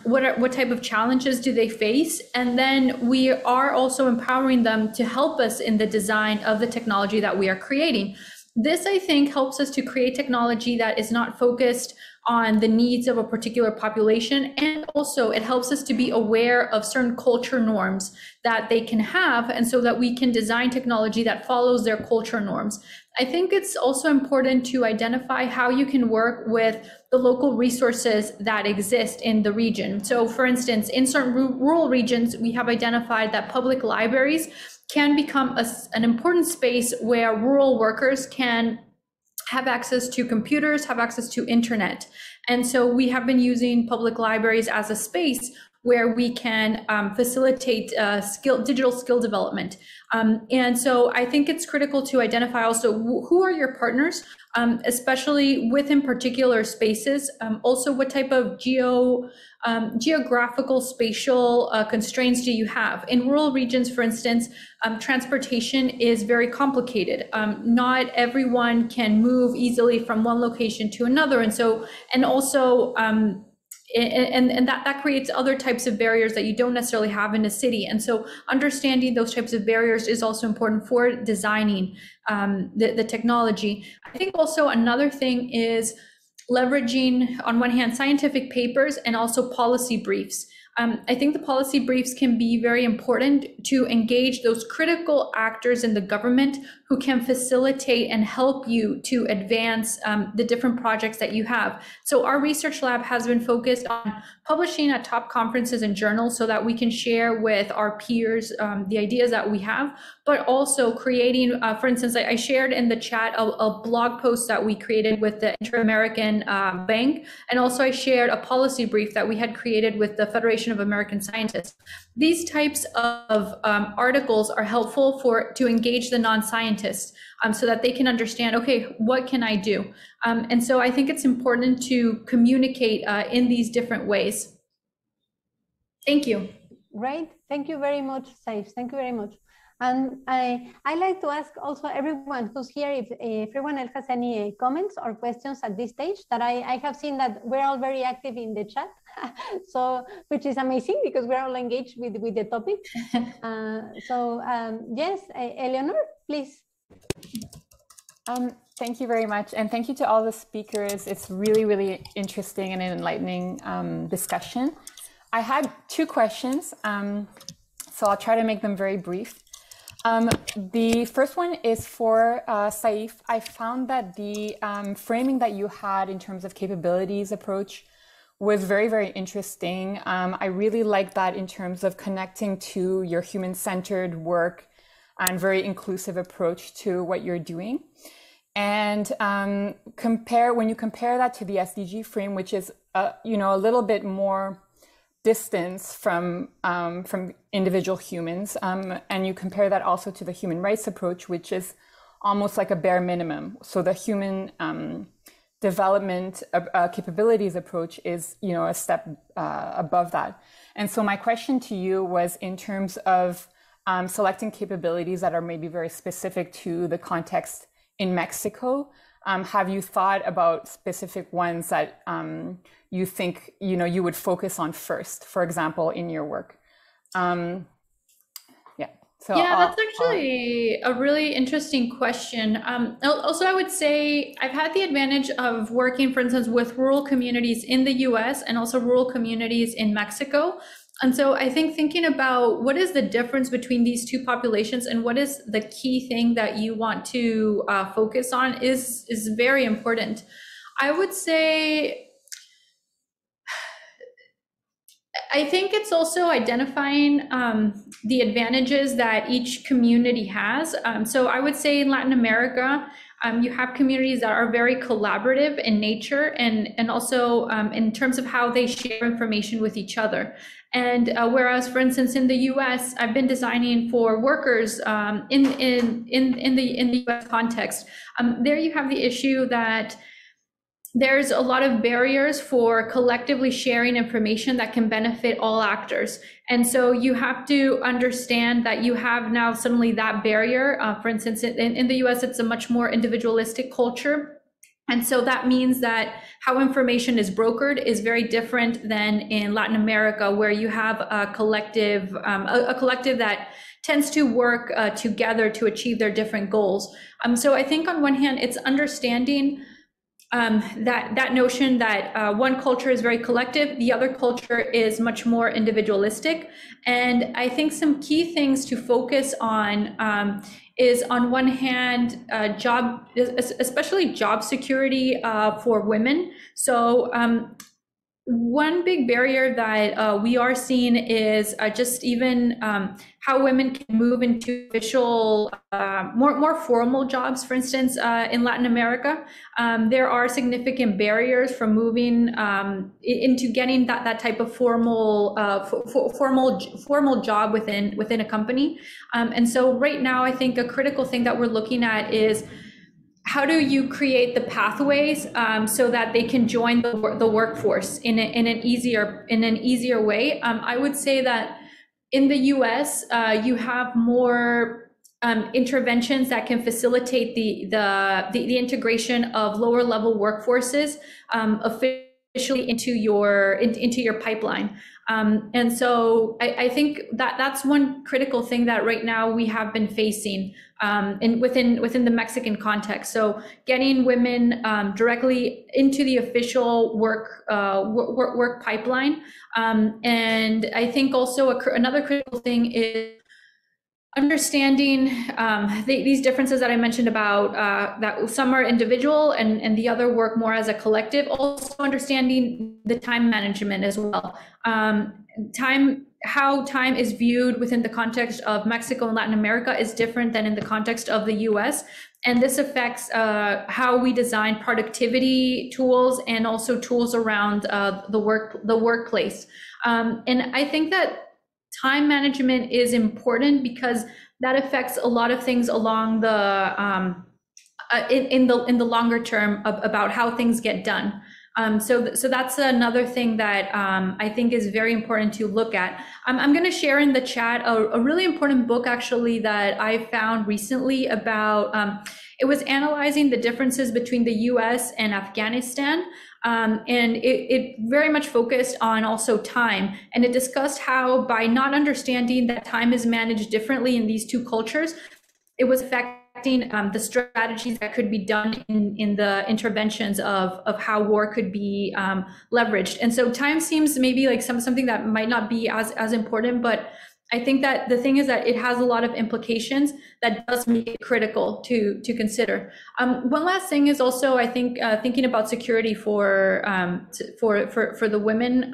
what type of challenges do they face, and then we are also empowering them to help us in the design of the technology that we are creating. This, I think, helps us to create technology that is not focused on the needs of a particular population, and also it helps us to be aware of certain culture norms that they can have, and so that we can design technology that follows their culture norms. I think it's also important to identify how you can work with the local resources that exist in the region. So for instance, in certain rural regions, we have identified that public libraries can become an important space where rural workers can have access to computers, have access to internet. And so we have been using public libraries as a space where we can facilitate digital skill development. And so I think it's critical to identify also who are your partners, especially within particular spaces. Also, what type of geographical spatial constraints do you have? In rural regions, for instance, transportation is very complicated. Not everyone can move easily from one location to another. And also, that creates other types of barriers that you don't necessarily have in a city. And so understanding those types of barriers is also important for designing the technology. I think also another thing is leveraging, on one hand, scientific papers and also policy briefs. I think the policy briefs can be very important to engage those critical actors in the government who can facilitate and help you to advance the different projects that you have. So our research lab has been focused on publishing at top conferences and journals so that we can share with our peers the ideas that we have, but also creating, for instance, I shared in the chat a blog post that we created with the Inter-American Bank, and also I shared a policy brief that we had created with the Federation of American Scientists. These types of articles are helpful to engage the non-scientists so that they can understand, okay, what can I do? And so I think it's important to communicate in these different ways. Thank you. Great. Thank you very much, Saif. Thank you very much. And I like to ask also everyone who's here if everyone else has any comments or questions at this stage. That I have seen that we're all very active in the chat, so which is amazing because we're all engaged with the topic. Yes, Eleanor, please. Thank you very much, and thank you to all the speakers. It's really, really interesting and an enlightening discussion. I had two questions, so I'll try to make them very brief. The first one is for Saif. I found that the framing that you had in terms of capabilities approach was very, very interesting. I really like that in terms of connecting to your human-centered work and very inclusive approach to what you're doing. And when you compare that to the SDG frame, which is a little bit more distance from individual humans, and you compare that also to the human rights approach, which is almost like a bare minimum. So the human development capabilities approach is a step above that. And so my question to you was in terms of selecting capabilities that are maybe very specific to the context in Mexico. Have you thought about specific ones that you think you would focus on first, for example, in your work? Yeah. So yeah, that's actually a really interesting question. Also, I would say I've had the advantage of working, for instance, with rural communities in the US and also rural communities in Mexico. And so I think thinking about what is the difference between these two populations and what is the key thing that you want to focus on is very important. I would say, I think it's also identifying the advantages that each community has. So I would say in Latin America, you have communities that are very collaborative in nature and also in terms of how they share information with each other. And whereas, for instance, in the U.S., I've been designing for workers in the U.S. context. There you have the issue that there's a lot of barriers for collectively sharing information that can benefit all actors. And so you have to understand that you have now suddenly that barrier. For instance, in the US, it's a much more individualistic culture. And so that means that how information is brokered is very different than in Latin America, where you have a collective that tends to work together to achieve their different goals. So I think on one hand, it's understanding that notion that one culture is very collective, the other culture is much more individualistic. And I think some key things to focus on is on one hand, especially job security for women. So one big barrier that we are seeing is just even how women can move into official, more formal jobs. For instance, in Latin America, there are significant barriers from moving into getting that type of formal job within a company. And so right now, I think a critical thing that we're looking at is how do you create the pathways so that they can join the workforce in an easier way? I would say that in the U.S., you have more interventions that can facilitate the integration of lower level workforces officially into your pipeline. And so I think that's one critical thing that right now we have been facing within the Mexican context. So getting women directly into the official work pipeline. And I think also another critical thing is understanding these differences that I mentioned about that some are individual and the other work more as a collective. Also understanding the time management as well. How time is viewed within the context of Mexico and Latin America is different than in the context of the US. And this affects how we design productivity tools and also tools around the workplace. And I think that time management is important because that affects a lot of things along the in the longer term about how things get done. So that's another thing that I think is very important to look at. I'm going to share in the chat a really important book actually that I found recently about. It was analyzing the differences between the U.S. and Afghanistan. And it very much focused on also time. And it discussed how by not understanding that time is managed differently in these two cultures, it was affecting the strategies that could be done in the interventions of how war could be leveraged. And so time seems maybe like something that might not be as important, but I think that the thing is that it has a lot of implications that does make it critical to consider. One last thing is also, I think, thinking about security for the women.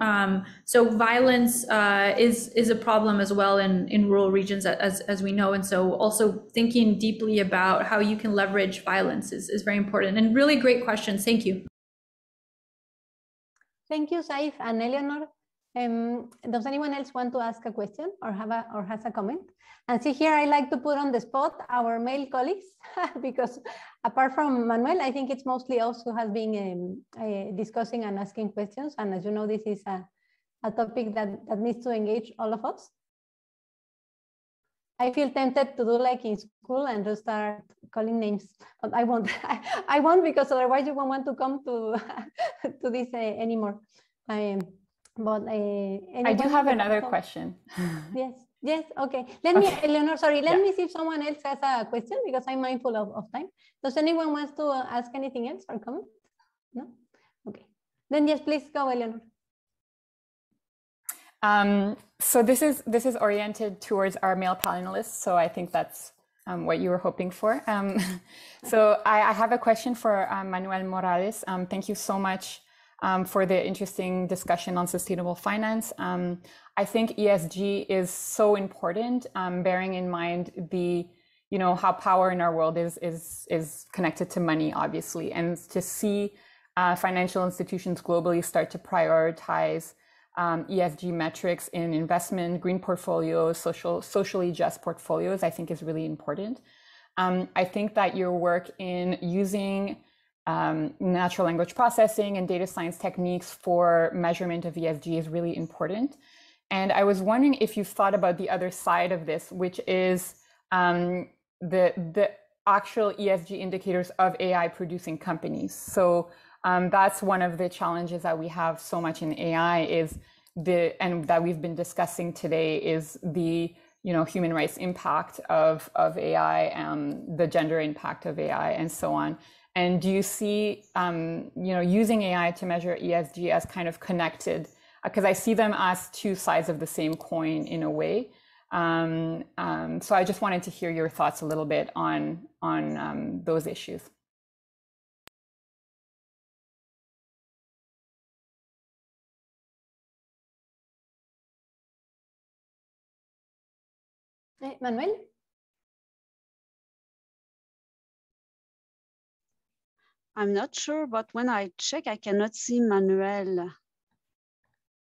So violence is a problem as well in rural regions, as we know. And so also thinking deeply about how you can leverage violence is very important. And really great questions. Thank you. Thank you, Saif and Eleanor. Does anyone else want to ask a question or has a comment? And see here, I like to put on the spot our male colleagues because apart from Manuel, I think it's mostly us who has been discussing and asking questions. And as you know, this is a topic that needs to engage all of us. I feel tempted to do like in school and just start calling names, but I won't. I won't because otherwise you won't want to come to to this anymore. But I do have another question. Yes. Yes, okay. Let me, Eleanor, sorry, let me see if someone else has a question because I'm mindful of time. Does anyone wants to ask anything else or comment? No? Okay. Then yes, please go, Eleanor. So this is oriented towards our male panelists. So I think that's what you were hoping for. So I have a question for Manuel Morales. Thank you so much for the interesting discussion on sustainable finance. I think ESG is so important, bearing in mind the, how power in our world is connected to money, obviously, and to see financial institutions globally start to prioritize ESG metrics in investment, green portfolios, socially just portfolios, I think is really important. I think that your work in using natural language processing and data science techniques for measurement of ESG is really important. And I was wondering if you've thought about the other side of this, which is the actual ESG indicators of AI producing companies. So that's one of the challenges that we have so much in AI is and that we've been discussing today is the human rights impact of AI, the gender impact of AI, and so on. And do you see using AI to measure ESG as kind of connected? Because I see them as two sides of the same coin in a way. So I just wanted to hear your thoughts a little bit on those issues. Manuel? I'm not sure, but when I check, I cannot see Manuel.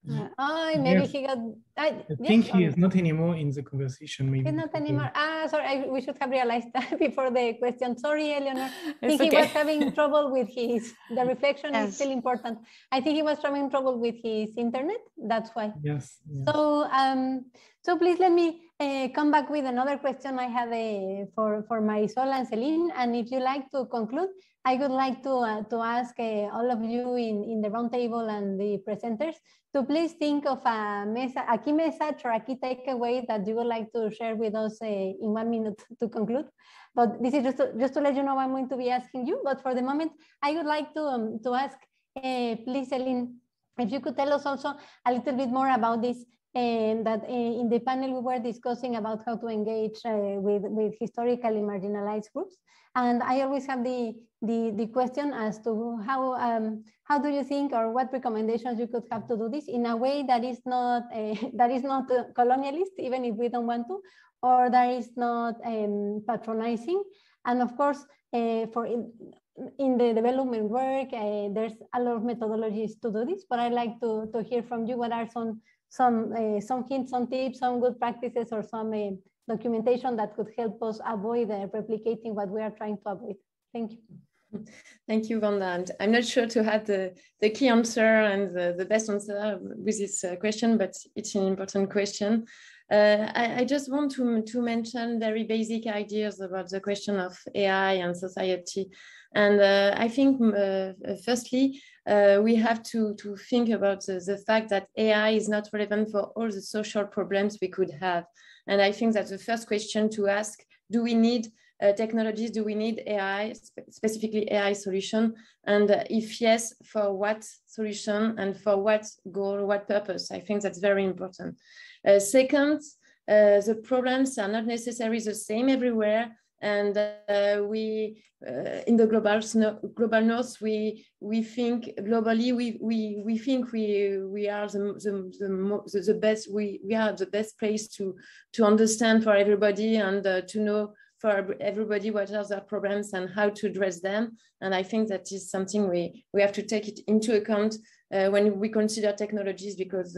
Maybe yes. he got. I think he is not anymore in the conversation. Maybe he's not anymore. Sorry, we should have realized that before the question. Sorry, Eleanor. I think he was having trouble with the reflection is still important. I think he was having trouble with his internet. That's why. Yes. So, so please let me come back with another question I have for Marisol and Celine. And if you like to conclude, I would like to ask all of you in the roundtable and the presenters to please think of a key message or a key takeaway that you would like to share with us in 1 minute to conclude. But this is just to let you know I'm going to be asking you. But for the moment, I would like to ask, please, Celine, if you could tell us also a little bit more about this. And that in the panel we were discussing about how to engage with historically marginalized groups, and I always have the question as to how do you think or what recommendations you could have to do this in a way that is not colonialist, even if we don't want to, or that is not patronizing, and of course in the development work there's a lot of methodologies to do this, but I'd like to hear from you what are some hints, some tips, some good practices, or some documentation that could help us avoid replicating what we are trying to avoid. Thank you. Thank you, Wanda. And I'm not sure to have the key answer and the best answer with this question, but it's an important question. I just want to mention very basic ideas about the question of AI and society. And I think, firstly, we have to think about the fact that AI is not relevant for all the social problems we could have. And I think that's the first question to ask: do we need technologies? Do we need AI, specifically AI solution? And if yes, for what solution and for what goal, what purpose? I think that's very important. Second, the problems are not necessarily the same everywhere. And we, in the global north, we think globally, we think we are the best. We are the best place to understand for everybody and to know for everybody what are their problems and how to address them. And I think that is something we have to take it into account when we consider technologies, because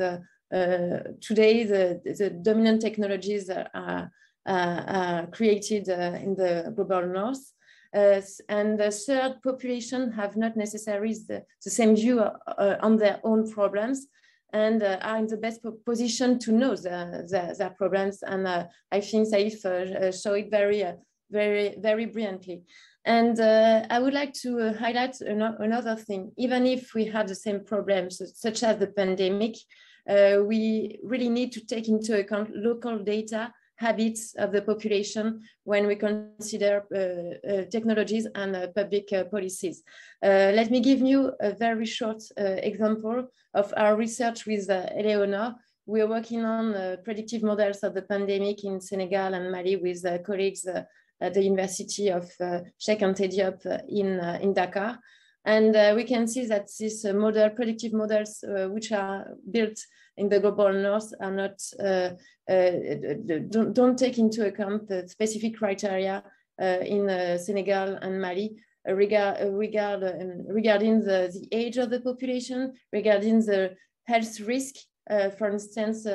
today the dominant technologies are created in the global north. And the third, population have not necessarily the same view on their own problems, and are in the best position to know their problems. And I think Saif showed it very brilliantly. And I would like to highlight another thing. Even if we have the same problems, such as the pandemic, we really need to take into account local data, habits of the population when we consider technologies and public policies. Let me give you a very short example of our research with Eleonore. We are working on predictive models of the pandemic in Senegal and Mali with colleagues at the University of Cheikh Anta Diop in Dakar. And we can see that these predictive models, which are built in the global north, are not don't take into account the specific criteria in Senegal and Mali regarding the age of the population, regarding the health risk. For instance,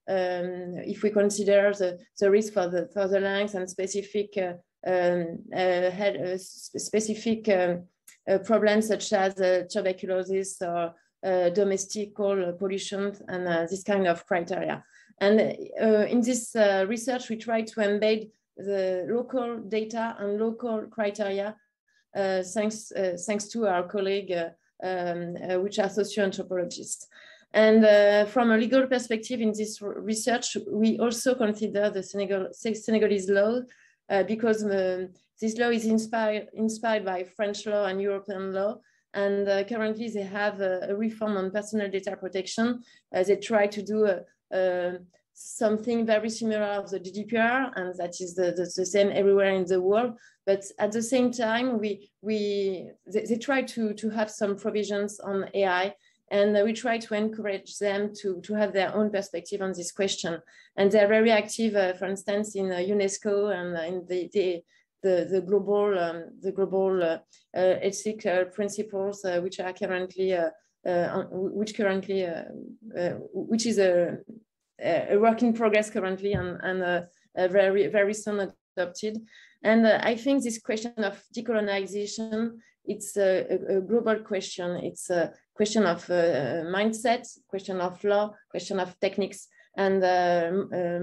if we consider the risk for the lungs and specific problems such as tuberculosis or domestic pollution and this kind of criteria. And in this research, we try to embed the local data and local criteria thanks to our colleague, which are socio-anthropologists. And from a legal perspective in this research, we also consider the Senegalese law because this law is inspired by French law and European law. And currently they have a reform on personal data protection. They try to do something very similar of the GDPR, and that is the same everywhere in the world. But at the same time, they try to have some provisions on AI, and we try to encourage them to have their own perspective on this question. And they're very active, for instance, in UNESCO and in the global ethical principles, which are currently which is a work in progress currently and very soon adopted. And I think this question of decolonization, it's a global question. It's a question of mindset, question of law, question of techniques, and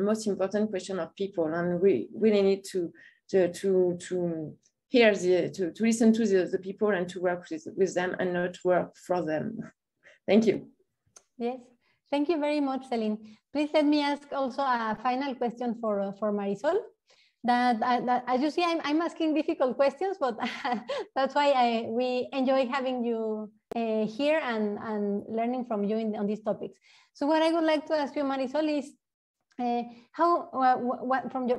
most important question of people. And we really need to hear to listen to the people and to work with them and not work for them. Thank you. Yes, thank you very much, Celine. Please let me ask also a final question for Marisol. That as you see, I'm asking difficult questions, but that's why we enjoy having you here and learning from you on these topics. So what I would like to ask you, Marisol, is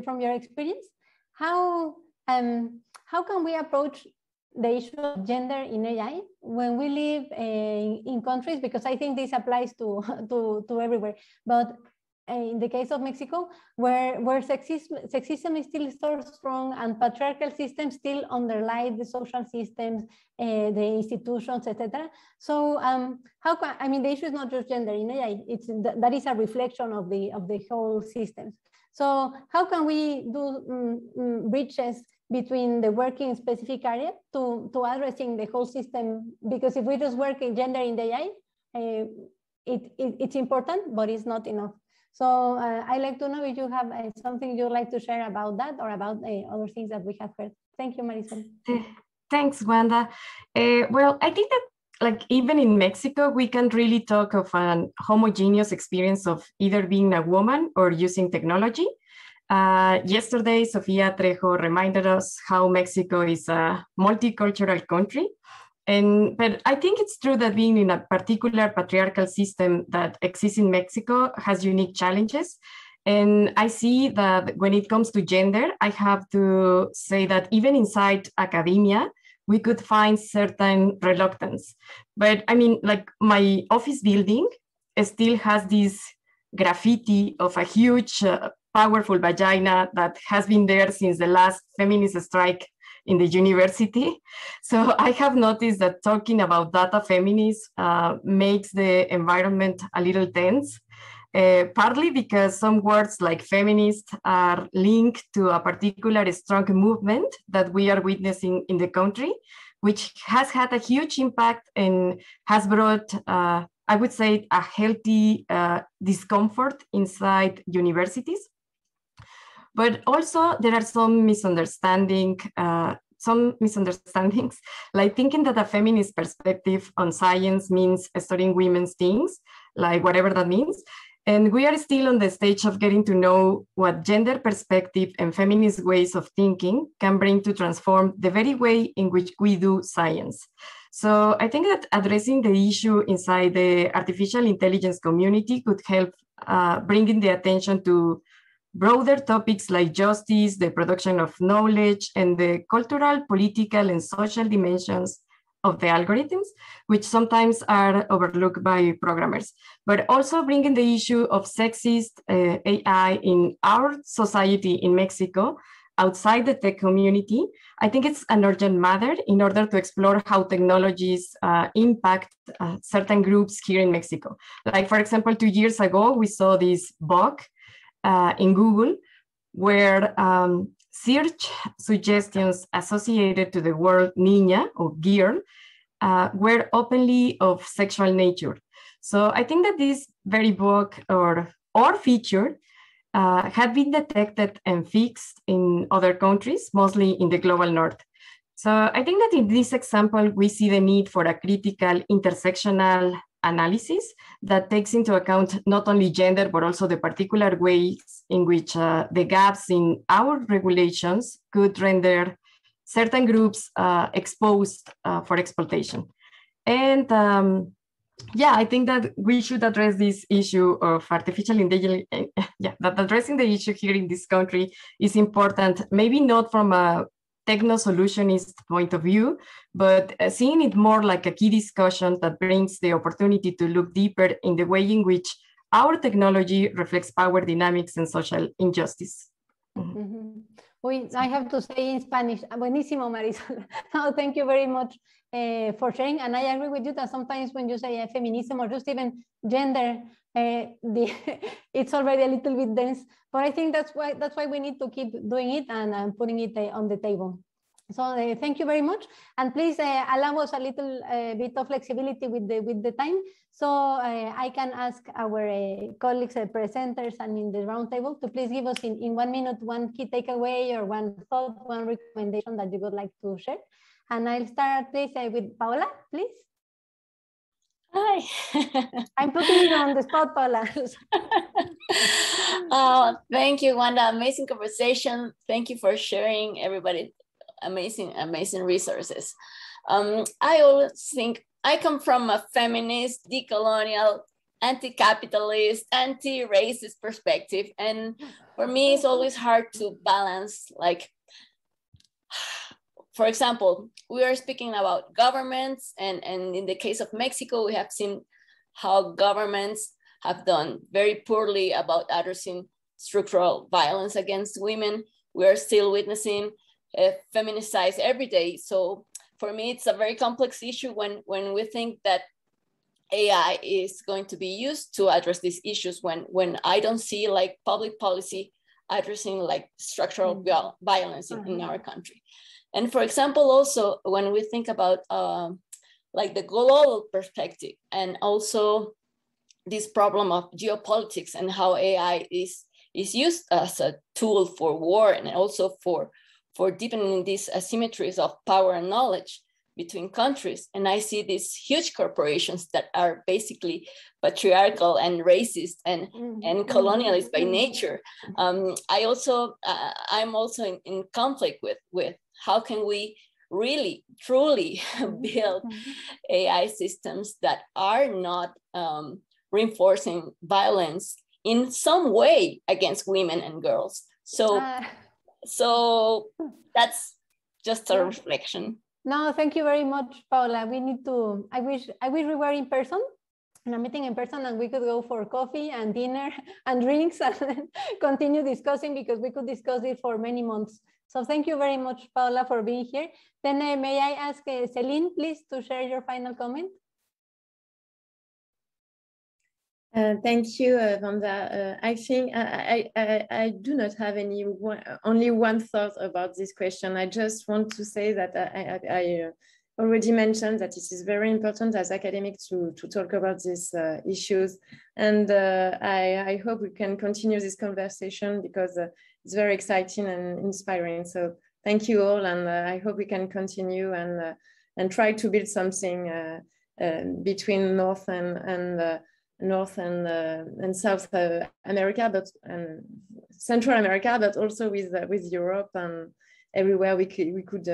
from your experience, how can we approach the issue of gender in AI when we live in countries, because I think this applies to everywhere, but in the case of Mexico, where sexism is still so strong and patriarchal systems still underlie the social systems, the institutions, etc. So the issue is not just gender in AI, that is a reflection of the whole systems. So how can we do bridges between the work in specific area to addressing the whole system? Because if we just work in gender in the AI, it's important, but it's not enough. So I'd like to know if you have something you'd like to share about that or about other things that we have heard. Thank you, Marisol. Thanks, Wanda. Well, I think that even in Mexico, we can really talk of an homogeneous experience of either being a woman or using technology. Yesterday, Sofia Trejo reminded us how Mexico is a multicultural country. But I think it's true that being in a particular patriarchal system that exists in Mexico has unique challenges. And I see that when it comes to gender, I have to say that even inside academia, we could find certain reluctance. But I mean, my office building still has this graffiti of a huge, powerful vagina that has been there since the last feminist strike in the university. So I have noticed that talking about data feminism makes the environment a little tense, partly because some words like feminist are linked to a particular strong movement that we are witnessing in the country, which has had a huge impact and has brought, I would say, a healthy discomfort inside universities. But also there are some misunderstanding some misunderstandings, like thinking that a feminist perspective on science means studying women's things, like whatever that means. And we are still on the stage of getting to know what gender perspective and feminist ways of thinking can bring to transform the very way in which we do science. So I think that addressing the issue inside the artificial intelligence community could help bringing the attention to broader topics like justice, the production of knowledge, and the cultural, political, and social dimensions of the algorithms, which sometimes are overlooked by programmers, but also bringing the issue of sexist AI in our society in Mexico, outside the tech community. I think it's an urgent matter in order to explore how technologies impact certain groups here in Mexico. Like, for example, 2 years ago, we saw this bug in Google where search suggestions associated to the word niña or girl were openly of sexual nature. So I think that this very bug or feature had been detected and fixed in other countries, mostly in the global north. So I think that in this example, we see the need for a critical intersectional analysis that takes into account not only gender, but also the particular ways in which the gaps in our regulations could render certain groups exposed for exploitation. And yeah, I think that we should address this issue of artificial intelligence. That addressing the issue here in this country is important, maybe not from a techno-solutionist point of view, but seeing it more like a key discussion that brings the opportunity to look deeper in the way in which our technology reflects power dynamics and social injustice. Mm-hmm. I have to say in Spanish, buenísimo, Marisol. No, thank you very much for sharing. And I agree with you that sometimes when you say feminism or just even gender, it's already a little bit dense. But I think that's why we need to keep doing it and putting it on the table. So thank you very much. And please allow us a little bit of flexibility with the time. So I can ask our colleagues, presenters, and in the roundtable to please give us in 1 minute one key takeaway or one thought, one recommendation that you would like to share. And I'll start, please, with Paola, please. Hi. I'm putting you on the spot, Paola. Thank you, Wanda. Amazing conversation. Thank you for sharing, everybody. Amazing resources. I always think I come from a feminist, decolonial, anti-capitalist, anti-racist perspective. And for me, it's always hard to balance, like, for example, we are speaking about governments, and in the case of Mexico, we have seen how governments have done very poorly about addressing structural violence against women. We are still witnessing feminicide every day. So for me, it's a very complex issue when we think that AI is going to be used to address these issues when I don't see like public policy addressing like structural violence in our country. And for example, also when we think about like the global perspective and also this problem of geopolitics and how AI is used as a tool for war and also for deepening these asymmetries of power and knowledge between countries. And I see these huge corporations that are basically patriarchal and racist and colonialist by nature. I'm also in conflict with how can we really, truly build AI systems that are not reinforcing violence in some way against women and girls. So that's just a reflection. No, thank you very much, Paola. We need to, I wish we were in person, and a meeting in person, and we could go for coffee and dinner and drinks and continue discussing, because we could discuss it for many months. So thank you very much, Paola, for being here. Then may I ask Celine, please, to share your final comment? Thank you, Wanda. I think I do not have only one thought about this question. I just want to say that I already mentioned that it is very important as academics to talk about these issues. And I hope we can continue this conversation because it's very exciting and inspiring. So thank you all, and I hope we can continue and try to build something between North and South America, but Central America, but also with Europe and everywhere we could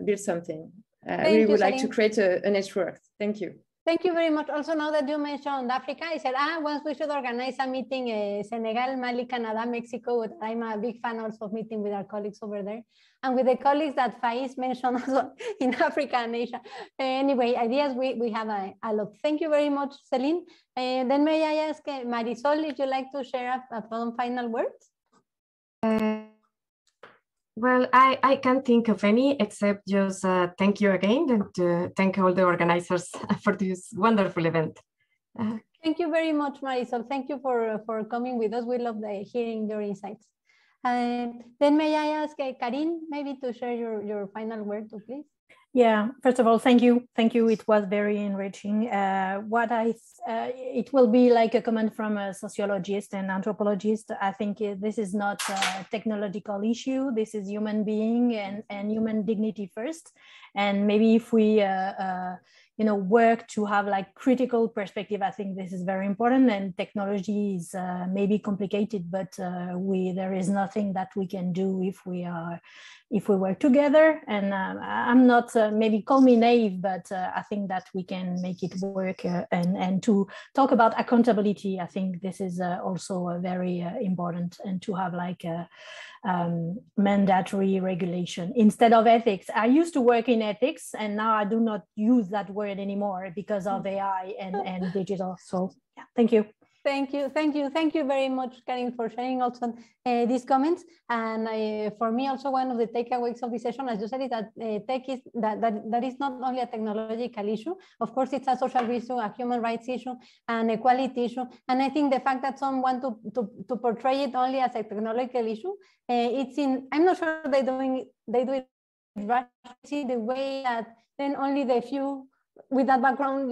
build something. I really would like to create a network. Thank you. Thank you very much. Also, now that you mentioned Africa, I said, once we should organize a meeting, Senegal, Mali, Canada, Mexico. I'm a big fan also of meeting with our colleagues over there. And with the colleagues that Faiz mentioned also in Africa and Asia. Anyway, ideas, we have a lot. Thank you very much, Celine. Then may I ask Marisol, if you'd like to share some final words? Well, I can't think of any except just thank you again and thank all the organizers for this wonderful event. Thank you very much, Marisol. Thank you for coming with us. We love hearing your insights. Then may I ask Karine maybe to share your final word too, please? Yeah, first of all, thank you. Thank you. It was very enriching. It will be like a comment from a sociologist and anthropologist. I think this is not a technological issue. This is human being and human dignity first. And maybe if we work to have like critical perspective, I think this is very important. And technology is maybe complicated, but there is nothing that we can do if we work together. And I'm not, maybe call me naive, but I think that we can make it work. And to talk about accountability, I think this is also very important, and to have like a mandatory regulation instead of ethics. I used to work in ethics, and now I do not use that word anymore because of AI and digital. So yeah, thank you. Thank you very much, Karine, for sharing also these comments. And for me, also one of the takeaways of this session, as you said, is that tech is that is not only a technological issue. Of course, it's a social issue, a human rights issue, an equality issue. And I think the fact that some want to portray it only as a technological issue, I'm not sure they do it right. See the way that then only the few with that background,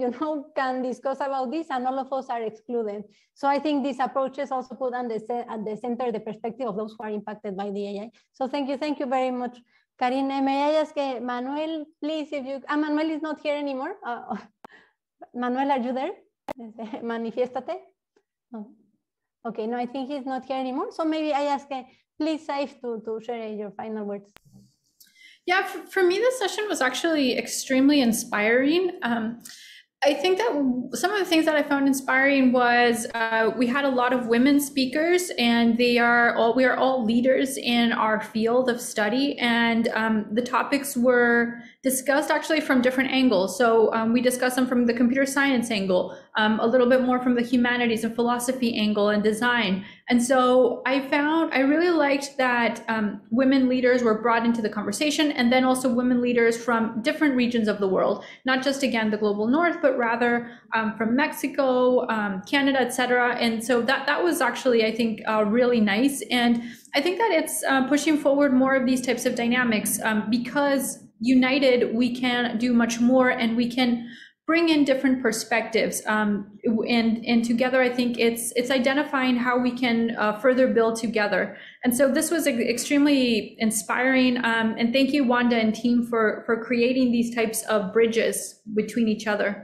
can discuss about this, and all of us are excluded. So I think these approaches also put at the center the perspective of those who are impacted by the AI. So thank you very much, Karine. May I ask Manuel, please, if you, Manuel is not here anymore. Manuel, are you there? Manifiéstate. No. Okay, no, I think he's not here anymore. So maybe I ask, please, Saif, to share your final words. Yeah, for me, this session was actually extremely inspiring. I think that some of the things that I found inspiring was we had a lot of women speakers, and we are all leaders in our field of study, and the topics were discussed actually from different angles. So we discussed them from the computer science angle, a little bit more from the humanities and philosophy angle and design. And so I really liked that women leaders were brought into the conversation, and then also women leaders from different regions of the world, not just, again, the global north, but rather from Mexico, Canada, etc. And so that was actually, I think, really nice. And I think that it's pushing forward more of these types of dynamics because united, we can do much more, and we can bring in different perspectives, and together, I think it's identifying how we can further build together. And so this was extremely inspiring. And thank you, Wanda and team, for creating these types of bridges between each other.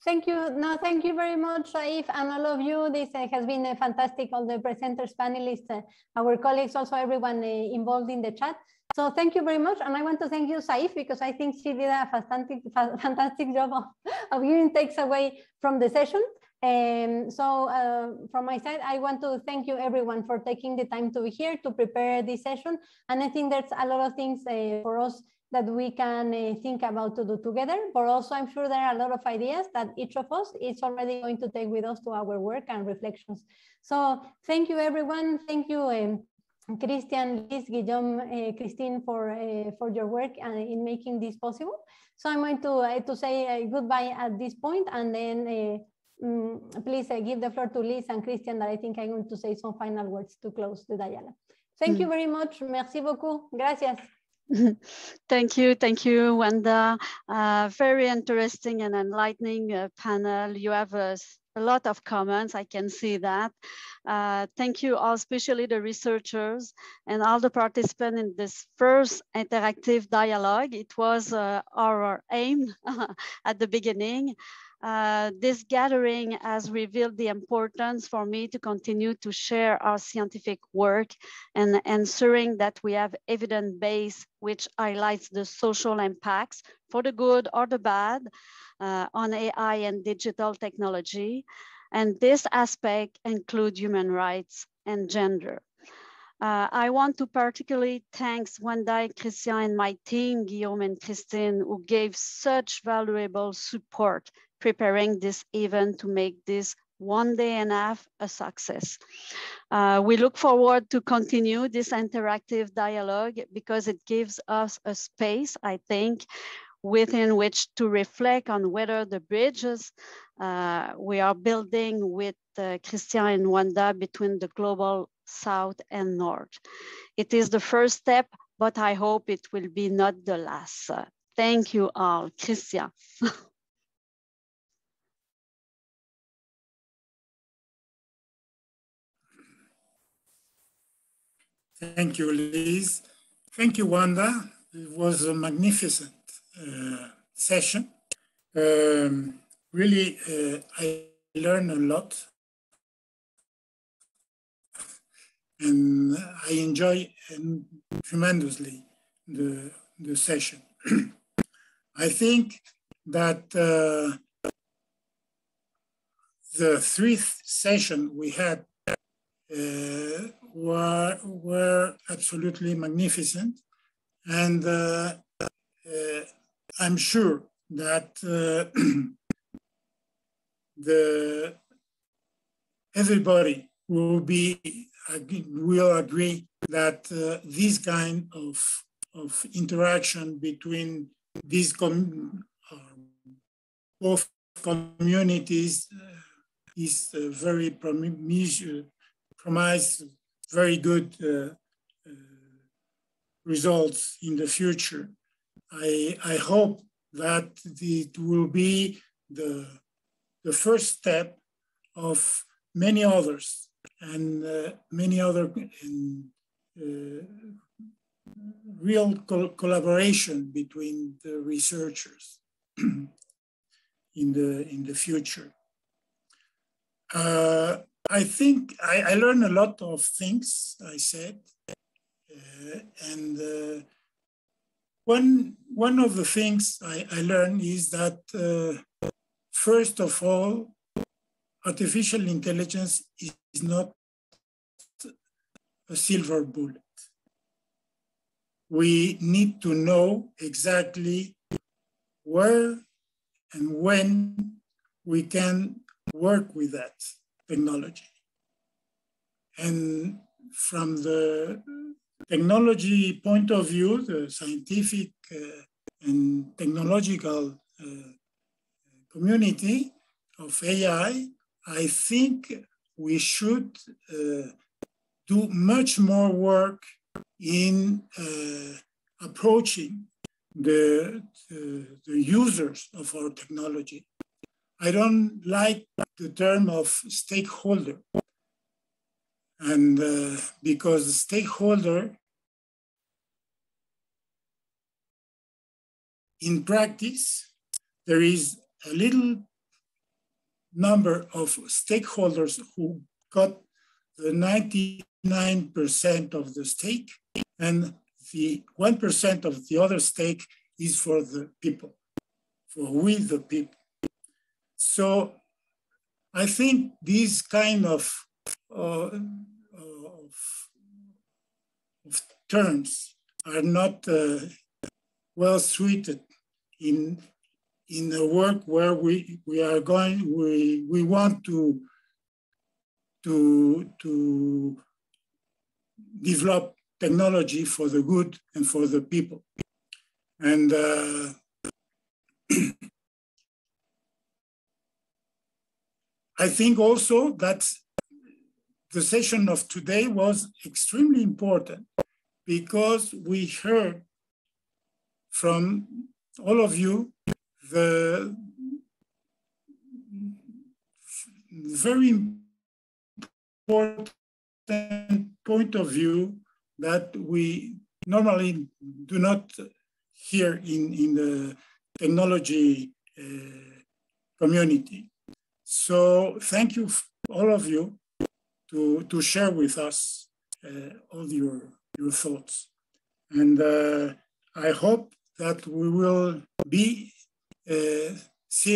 Thank you. No, thank you very much, Saif, and all of you. This has been fantastic. All the presenters, panelists, our colleagues, also everyone involved in the chat. So thank you very much. And I want to thank you, Saif, because I think she did a fantastic job of giving takes away from the session. So from my side, I want to thank you everyone for taking the time to be here to prepare this session. And I think there's a lot of things for us that we can think about to do together, but also I'm sure there are a lot of ideas that each of us is already going to take with us to our work and reflections. So thank you, everyone. Thank you, Christian, Liz, Guillaume, Christine, for your work in making this possible. So I'm going to say goodbye at this point, and then please give the floor to Liz and Christian, that I think I'm going to say some final words to close the dialogue. Thank you very much. Merci beaucoup. Gracias. Thank you, Wanda. Very interesting and enlightening panel. You have a lot of comments, I can see that. Thank you all, especially the researchers and all the participants in this first interactive dialogue. It was our aim at the beginning. This gathering has revealed the importance for me to continue to share our scientific work and ensuring that we have evidence base which highlights the social impacts for the good or the bad on AI and digital technology. And this aspect includes human rights and gender. I want to particularly thank Wanda, Christian, and my team, Guillaume and Christine, who gave such valuable support preparing this event to make this 1.5 days a success. We look forward to continue this interactive dialogue because it gives us a space, I think, within which to reflect on whether the bridges we are building with Christian and Wanda between the global South and North. It is the first step, but I hope it will be not the last. Thank you all. Christian. Thank you, Liz. Thank you, Wanda. It was a magnificent session. Really, I learned a lot. And I enjoy tremendously the session. I think that the 3 sessions we had were absolutely magnificent. And I'm sure that everybody will agree that this kind of interaction between these both communities is very promise very good results in the future. I hope that it will be the first step of many others and many other real collaboration between the researchers in the future. I think I learned a lot of things, I said, and one of the things I learned is that first of all, artificial intelligence is not a silver bullet. We need to know exactly where and when we can work with that technology. And from the technology point of view, the scientific and technological community of AI, I think we should do much more work in approaching the users of our technology. I don't like the term of stakeholder, and because the stakeholder in practice, there is a little number of stakeholders who got the 99% of the stake, and the 1% of the other stake is for the people, for we the people. So I think these kind of terms are not well suited in a work where we want to develop technology for the good and for the people. And I think also that the session of today was extremely important because we heard from all of you very important point of view that we normally do not hear in the technology community. So thank you, all of you, to share with us all your thoughts. And I hope that we will be see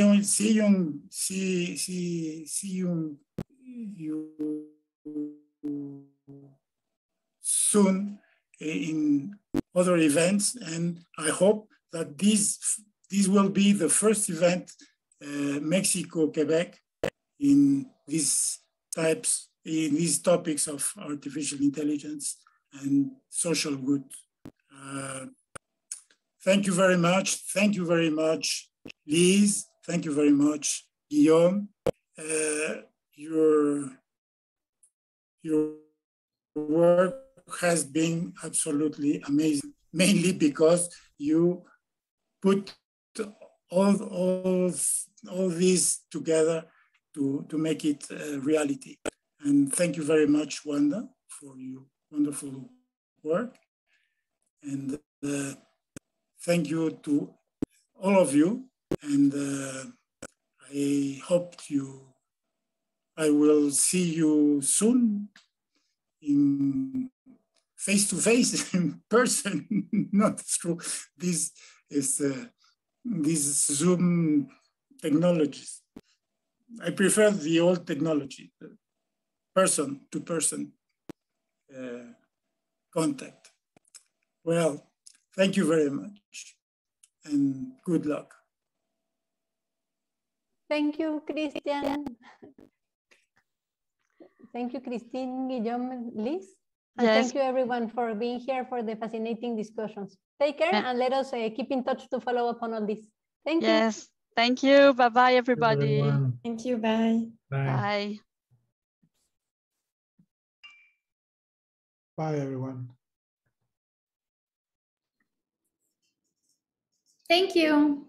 you soon in other events, and I hope that this will be the first event Mexico Quebec in these topics of artificial intelligence and social good. Thank you very much. Thank you very much, Liz. Thank you very much, Guillaume. Your work has been absolutely amazing, mainly because you put all this together to make it a reality. And thank you very much, Wanda, for your wonderful work. And thank you to all of you. And I hope I will see you soon in face-to-face, in person, not through these Zoom technologies. I prefer the old technology, person-to-person contact. Well, thank you very much and good luck. Thank you, Christian. Thank you, Christine, Guillaume, Liz. And yes. Thank you everyone for being here for the fascinating discussions. Take care and let us keep in touch to follow up on all this. Thank you. Yes, thank you. Bye-bye, everybody. Thank you, bye. Bye. Bye, everyone. Thank you.